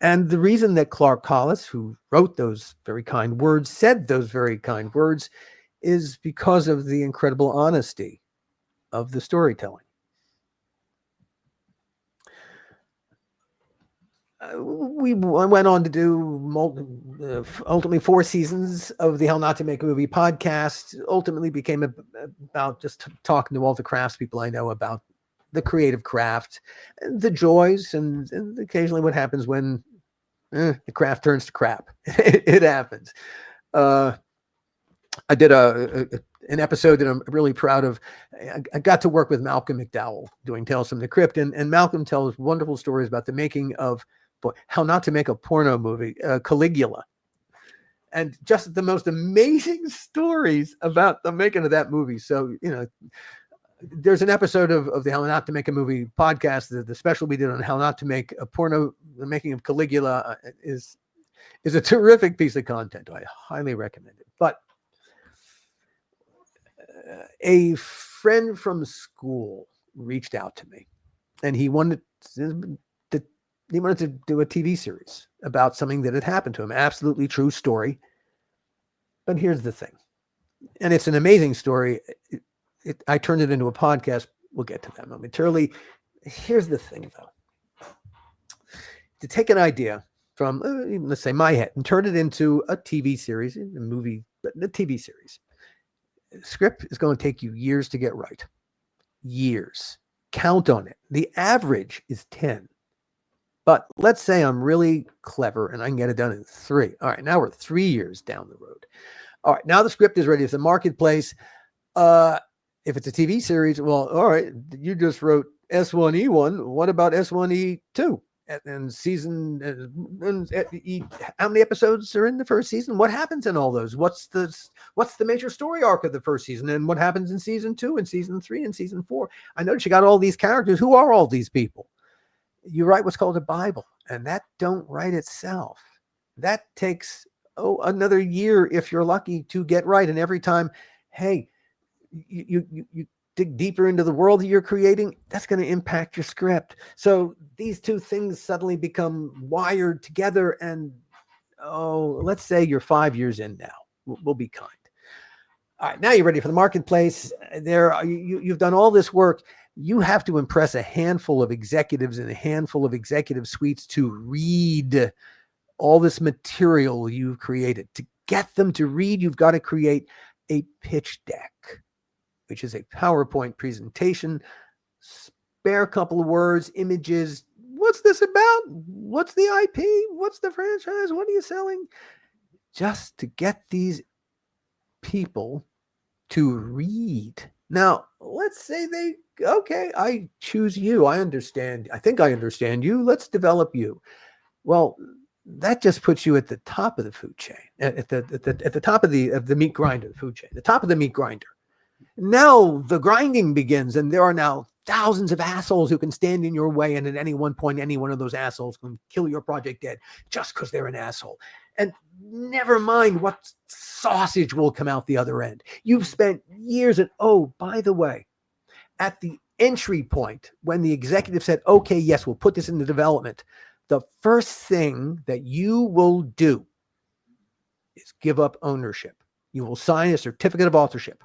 And the reason that Clark Collis, who wrote those very kind words, said those very kind words, is because of the incredible honesty of the storytelling. We went on to do ultimately 4 seasons of the How Not to Make a Movie podcast. Ultimately became about just talking to all the craftspeople I know about the creative craft, the joys, and occasionally what happens when the craft turns to crap. It happens. I did an episode that I'm really proud of. I got to work with Malcolm McDowell doing Tales from the Crypt, and Malcolm tells wonderful stories about the making of How Not to Make a Porno Movie, Caligula. And just the most amazing stories about the making of that movie. So, there's an episode of the How Not to Make a Movie podcast. The special we did on How Not to Make a Porno, the making of Caligula, is a terrific piece of content. I highly recommend it. But a friend from school reached out to me, and he wanted to do a TV series about something that had happened to him. Absolutely true story. But here's the thing, and it's an amazing story. I turned it into a podcast. We'll get to that momentarily. Here's the thing, though. To take an idea from, let's say, my head and turn it into a TV series, a movie, but a TV series. Script is going to take you years to get right. Years. Count on it. The average is 10. But let's say I'm really clever and I can get it done in 3. All right, now we're 3 years down the road. All right, now the script is ready. It's a marketplace. If it's a TV series, well, all right, you just wrote S1E1. What about S1E2? And season, how many episodes are in the first season? What happens in all those? What's the major story arc of the first season? And what happens in season 2 and season 3 and season 4? I noticed you got all these characters. Who are all these people? You write what's called a Bible, and that don't write itself. That takes another year if you're lucky to get right. And every time, hey, you dig deeper into the world that you're creating, that's going to impact your script. So these two things suddenly become wired together. And let's say you're 5 years in now. We'll be kind. All right, now you're ready for the marketplace. You've done all this work. You have to impress a handful of executives and a handful of executive suites to read all this material you've created. To get them to read, you've got to create a pitch deck, which is a PowerPoint presentation, spare couple of words, images. What's this about? What's the IP? What's the franchise? What are you selling? Just to get these people to read. Now, let's say I choose you. I understand. I think I understand you. Let's develop you. Well, that just puts you at the top of the food chain, at the top of the meat grinder, the food chain, the top of the meat grinder. Now the grinding begins, and there are now thousands of assholes who can stand in your way, and at any one point, any one of those assholes can kill your project dead just because they're an asshole. And never mind what sausage will come out the other end. You've spent years, and by the way, at the entry point, when the executive said, okay, yes, we'll put this into development, the first thing that you will do is give up ownership. You will sign a certificate of authorship,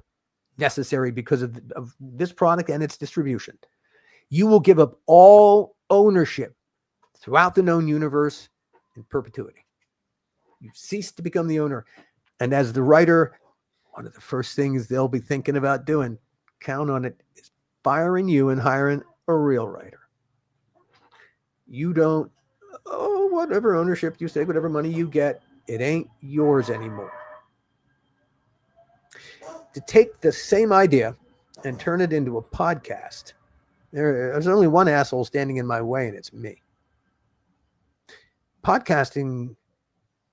necessary because of this product and its distribution. You will give up all ownership throughout the known universe in perpetuity. You cease to become the owner. And as the writer, one of the first things they'll be thinking about doing, count on it, is firing you and hiring a real writer. You don't, whatever ownership you take, whatever money you get, it ain't yours anymore. To take the same idea and turn it into a podcast, there's only one asshole standing in my way, and it's me. Podcasting,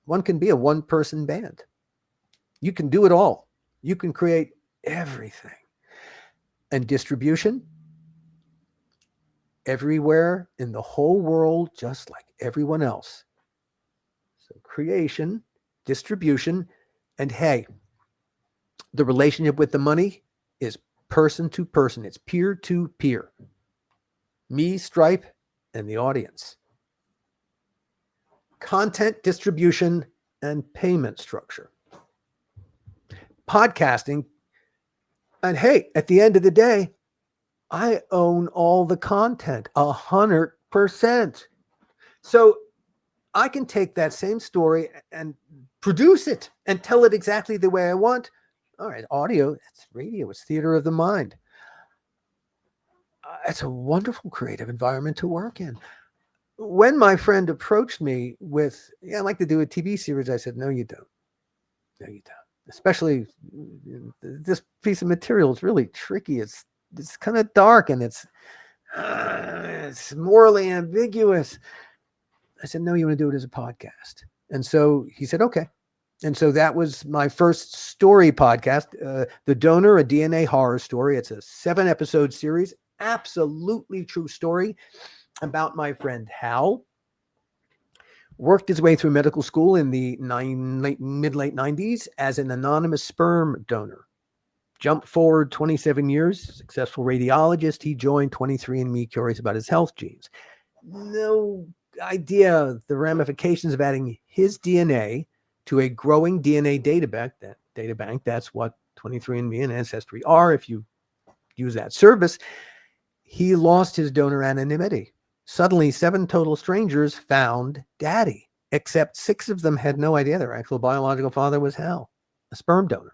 one can be a one-person band. You can do it all. You can create everything. And distribution, everywhere in the whole world, just like everyone else. So creation, distribution, and hey, the relationship with the money is person to person. It's peer to peer. Me, Stripe, and the audience. Content distribution and payment structure. Podcasting, and hey, at the end of the day, I own all the content 100%. So I can take that same story and produce it and tell it exactly the way I want. All right, audio, it's radio, it's theater of the mind. It's a wonderful creative environment to work in. When my friend approached me with, I'd like to do a TV series, I said, no, you don't. No, you don't. Especially this piece of material is really tricky. It's kind of dark and it's morally ambiguous. I said, no, you want to do it as a podcast. And so he said, okay. And so that was my first story podcast, The Donor, a DNA horror story. It's a 7-episode series, absolutely true story about my friend Hal. Worked his way through medical school in the mid-late 90s as an anonymous sperm donor. Jump forward 27 years, successful radiologist. He joined 23andMe, curious about his health genes. No idea the ramifications of adding his DNA to a growing DNA data bank. That's what 23andMe and Ancestry are. If you use that service, he lost his donor anonymity. Suddenly, 7 total strangers found Daddy, except 6 of them had no idea their actual biological father was Hal, a sperm donor.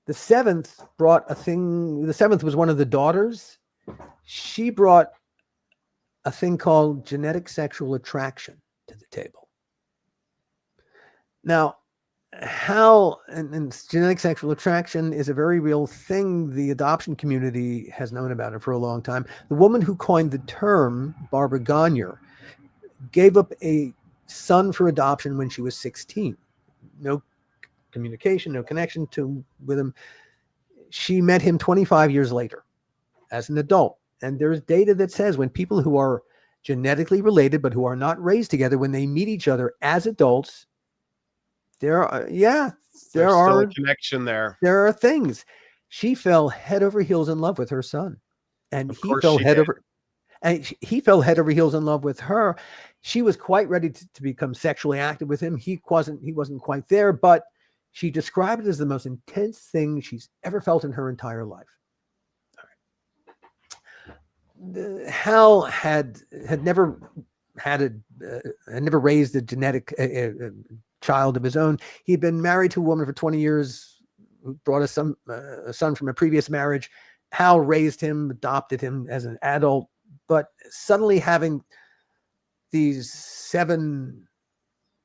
The 7th was one of the daughters. She brought a thing called genetic sexual attraction to the table. Now, Hal and genetic sexual attraction is a very real thing. The adoption community has known about it for a long time. The woman who coined the term, Barbara Gagne, gave up a son for adoption when she was 16. No communication, no connection with him. She met him 25 years later as an adult. And there's data that says when people who are genetically related but who are not raised together, when they meet each other as adults, there's still a connection there. There are things. She fell head over heels in love with her son, and he fell head over heels in love with her. She was quite ready to become sexually active with him. He wasn't quite there, but she described it as the most intense thing she's ever felt in her entire life. Hal had never raised a genetic child of his own. He'd been married to a woman for 20 years who brought a son from a previous marriage. Hal raised him, adopted him as an adult, but suddenly having these 7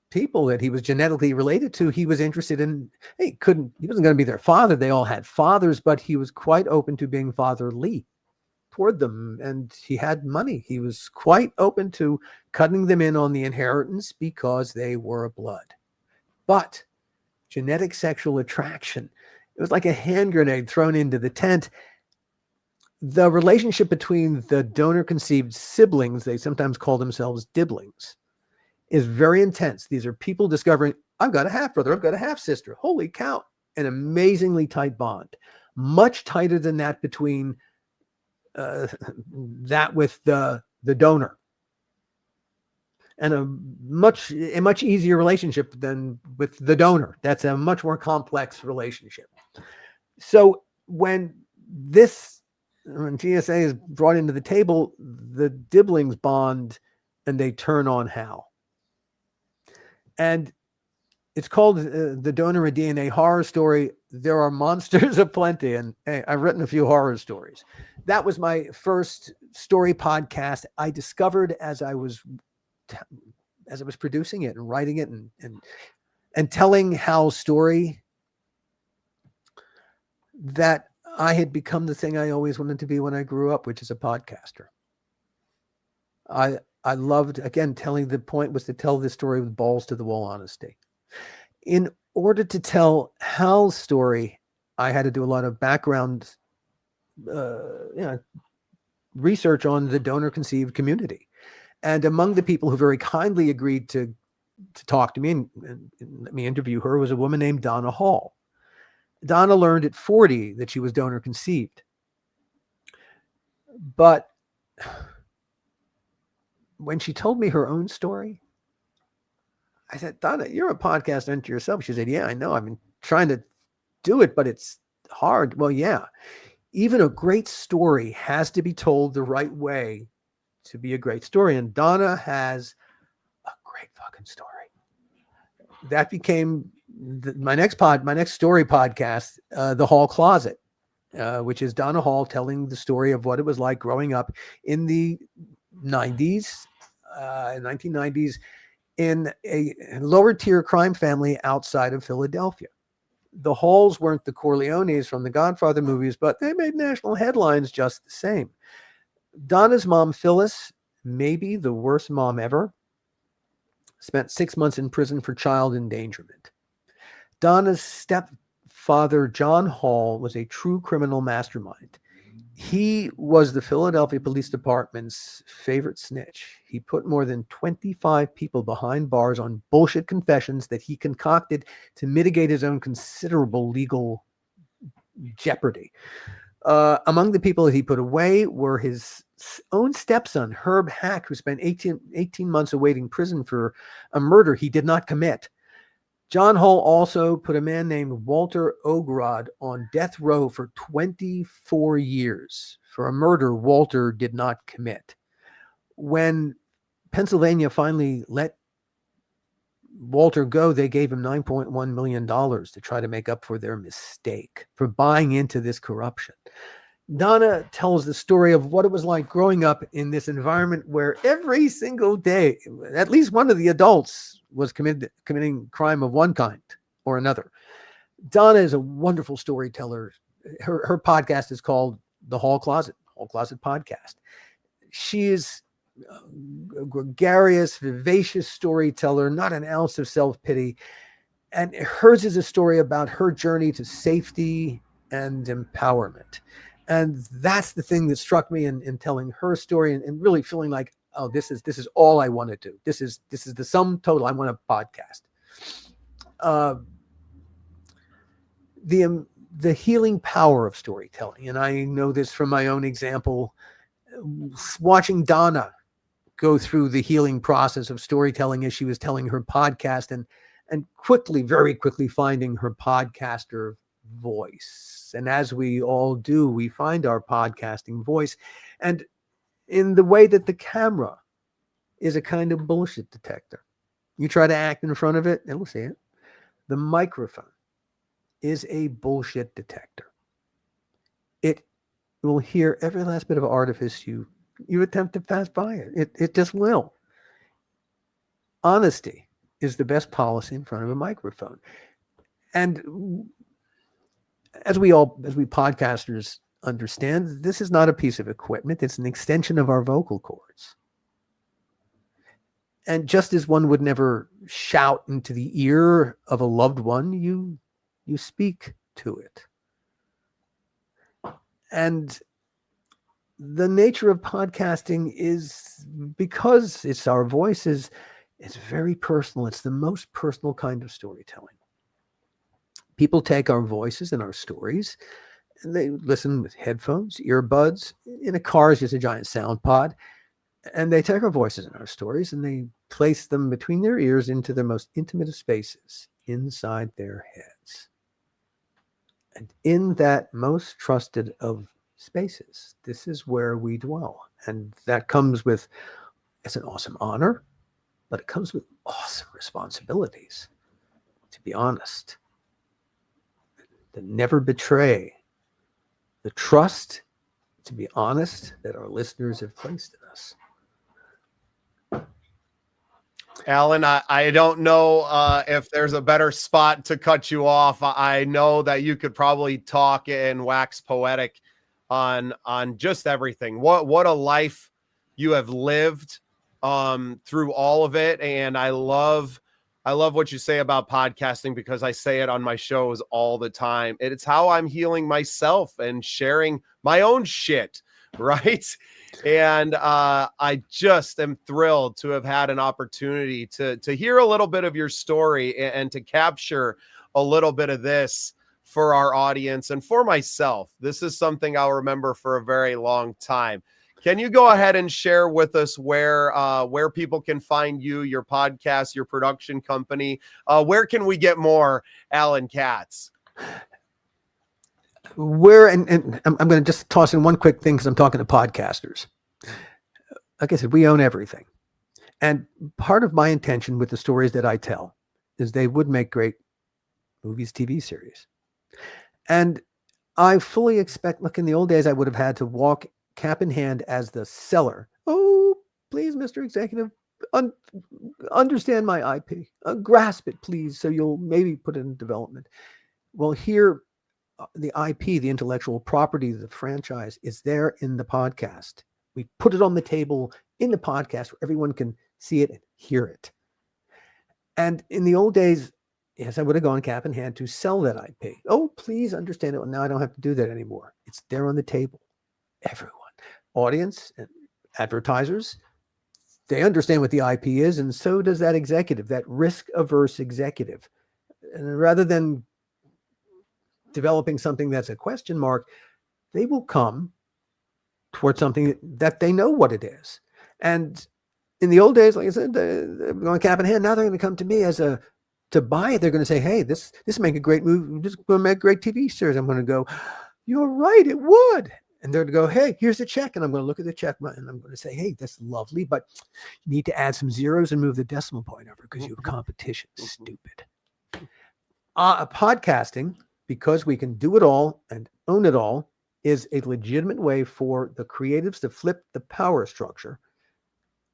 people that he was genetically related to, he was interested in. He wasn't going to be their father. They all had fathers, but he was quite open to being fatherly toward them, and he had money. He was quite open to cutting them in on the inheritance because they were blood. But genetic sexual attraction, it was like a hand grenade thrown into the tent. The relationship between the donor-conceived siblings, they sometimes call themselves diblings, is very intense. These are people discovering, I've got a half-brother, I've got a half-sister. Holy cow. An amazingly tight bond. Much tighter than that between that with the donor. And a much easier relationship than with the donor. That's a much more complex relationship. So when GSA is brought into the table, the Diblings bond and they turn on Hal. And It's called The Donor a DNA Horror Story. There are monsters aplenty, and hey, I've written a few horror stories. That was my first story podcast I discovered as I was producing it and writing it and telling Hal's story, that I had become the thing I always wanted to be when I grew up, which is a podcaster. I loved, again, the point was to tell this story with balls to the wall honesty. In order to tell Hal's story, I had to do a lot of background research on the donor-conceived community. And among the people who very kindly agreed to talk to me and let me interview her was a woman named Donna Hall. Donna learned at 40 that she was donor-conceived. But when she told me her own story, I said, Donna, you're a podcast unto yourself. She said, yeah, I know. I've been trying to do it, but it's hard. Well, yeah. Even a great story has to be told the right way to be a great story. And Donna has a great fucking story. That became my next story podcast, The Hall Closet, which is Donna Hall telling the story of what it was like growing up in the 1990s, in a lower tier crime family outside of Philadelphia. The Halls weren't the Corleones from the Godfather movies, but they made national headlines just the same. Donna's mom, Phyllis, maybe the worst mom ever, spent 6 months in prison for child endangerment. Donna's stepfather, John Hall, was a true criminal mastermind. He was the Philadelphia Police Department's favorite snitch. He put more than 25 people behind bars on bullshit confessions that he concocted to mitigate his own considerable legal jeopardy. Among the people that he put away were his own stepson, Herb Hack, who spent 18 months awaiting prison for a murder he did not commit. John Hall also put a man named Walter Ogrod on death row for 24 years for a murder Walter did not commit. When Pennsylvania finally let Walter go, they gave him $9.1 million to try to make up for their mistake, for buying into this corruption. Donna tells the story of what it was like growing up in this environment where every single day, at least one of the adults was committing crime of one kind or another. Donna is a wonderful storyteller. Her podcast is called The Hall Closet Podcast. She is a gregarious, vivacious storyteller, not an ounce of self-pity. And hers is a story about her journey to safety and empowerment. And that's the thing that struck me in telling her story and really feeling like, oh, this is all I want to do. This is the sum total. I want a podcast. The healing power of storytelling. And I know this from my own example, watching Donna go through the healing process of storytelling as she was telling her podcast and very quickly finding her podcaster voice. And as we all do, we find our podcasting voice. And in the way that the camera is a kind of bullshit detector. You try to act in front of it, it'll see it. The microphone is a bullshit detector. It will hear every last bit of artifice you attempt to pass by it. It just will. Honesty is the best policy in front of a microphone. And as we podcasters understand, this is not a piece of equipment. It's an extension of our vocal cords. And just as one would never shout into the ear of a loved one, you speak to it. And the nature of podcasting is, because it's our voices, it's very personal. It's the most personal kind of storytelling. People take our voices and our stories, and they listen with headphones, earbuds. In a car is just a giant sound pod. And they take our voices and our stories, and they place them between their ears into the most intimate of spaces inside their heads. And in that most trusted of spaces, this is where we dwell. And that comes with, it's an awesome honor, but it comes with awesome responsibilities. be honest, to never betray the trust, to be honest, that our listeners have placed in us. Alan, I don't know if there's a better spot to cut you off. I know that you could probably talk and wax poetic on just everything. What a life you have lived through all of it. And I love what you say about podcasting, because I say it on my shows all the time. It's how I'm healing myself and sharing my own shit, right? And I just am thrilled to have had an opportunity to hear a little bit of your story and to capture a little bit of this for our audience and for myself. This is something I'll remember for a very long time. Can you go ahead and share with us where people can find you, your podcast, your production company? Where can we get more Alan Katz? And I'm going to just toss in one quick thing because I'm talking to podcasters. Like I said, we own everything. And part of my intention with the stories that I tell is they would make great movies, TV series. And I fully expect, look, in the old days, I would have had to walk cap in hand as the seller. Oh, please, Mr. Executive, understand my IP. Grasp it, please, so you'll maybe put it in development. Well, here, the IP, the intellectual property, the franchise is there in the podcast. We put it on the table in the podcast where everyone can see it and hear it. And in the old days, yes, I would have gone cap in hand to sell that IP. Oh, please understand it. Well, now I don't have to do that anymore. It's there on the table. Everyone, audience and advertisers, they understand what the IP is, and so does that executive, that risk-averse executive. And rather than developing something that's a question mark, they will come towards something that they know what it is. And in the old days, like I said, they're going cap in hand. Now they're going to come to me to buy it. They're going to say, hey, this make a great movie. This is going to make a great TV series. I'm going to go, you're right, it would. And they're going to go, hey, here's the check. And I'm going to look at the check and I'm going to say, hey, that's lovely, but you need to add some zeros and move the decimal point over because you have competition. Stupid. Podcasting, because we can do it all and own it all, is a legitimate way for the creatives to flip the power structure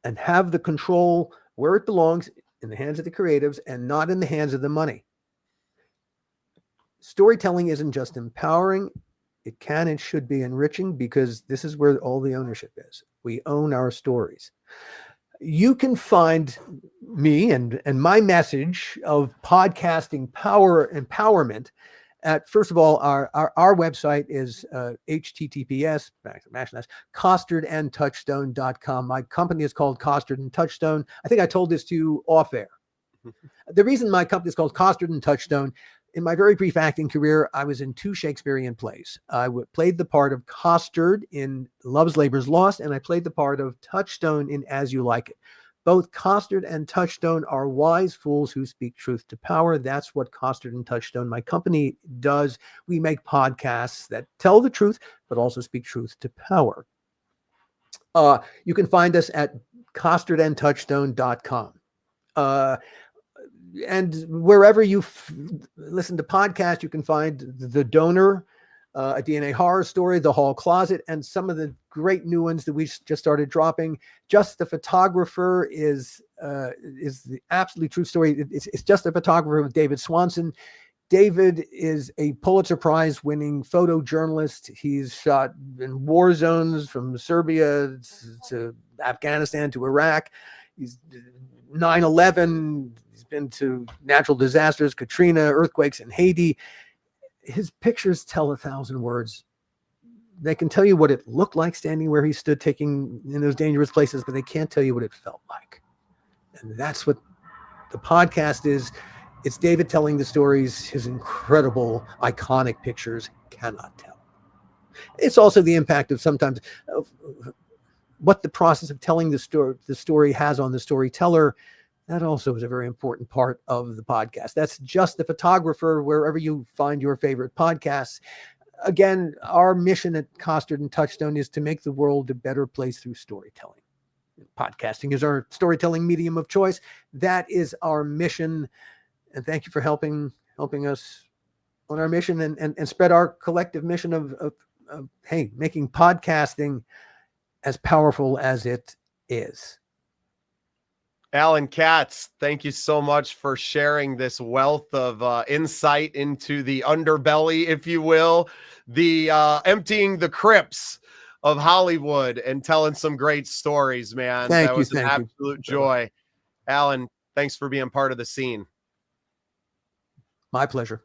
and have the control where it belongs, in the hands of the creatives and not in the hands of the money. Storytelling isn't just empowering. It can and should be enriching, because this is where all the ownership is. We own our stories. You can find me and my message of podcasting power empowerment at, first of all, our website is https costardandtouchstone.com. My company is called Costard and Touchstone. I think I told this to you off air. The reason my company is called Costard and Touchstone, in my very brief acting career, I was in 2 Shakespearean plays. I played the part of Costard in Love's Labour's Lost, and I played the part of Touchstone in As You Like It. Both Costard and Touchstone are wise fools who speak truth to power. That's what Costard and Touchstone, my company, does. We make podcasts that tell the truth, but also speak truth to power. You can find us at costardandtouchstone.com. And wherever you listen to podcasts, you can find The Donor, A DNA Horror Story, The Hall Closet, and some of the great new ones that we just started dropping. Just the Photographer is the absolutely true story. It's Just the Photographer with David Swanson. David is a Pulitzer Prize winning photojournalist. He's shot in war zones from Serbia to Afghanistan to Iraq. He's 9/11. He's been to natural disasters, Katrina, earthquakes in Haiti. His pictures tell 1,000 words. They can tell you what it looked like standing where he stood taking in those dangerous places, but they can't tell you what it felt like. And that's what the podcast is. It's David telling the stories his incredible, iconic pictures cannot tell. It's also the impact of sometimes what the process of telling the story has on the storyteller. That also is a very important part of the podcast. That's Just the Photographer, wherever you find your favorite podcasts. Again, our mission at Costard and Touchstone is to make the world a better place through storytelling. Podcasting is our storytelling medium of choice. That is our mission. and thank you for helping us on our mission and spread our collective mission of hey, making podcasting as powerful as it is. Alan Katz, thank you so much for sharing this wealth of insight into the underbelly, if you will, the emptying the crypts of Hollywood and telling some great stories, man. Thank That you. was an Thank you. absolute joy. Alan, thanks for being part of the scene. My pleasure.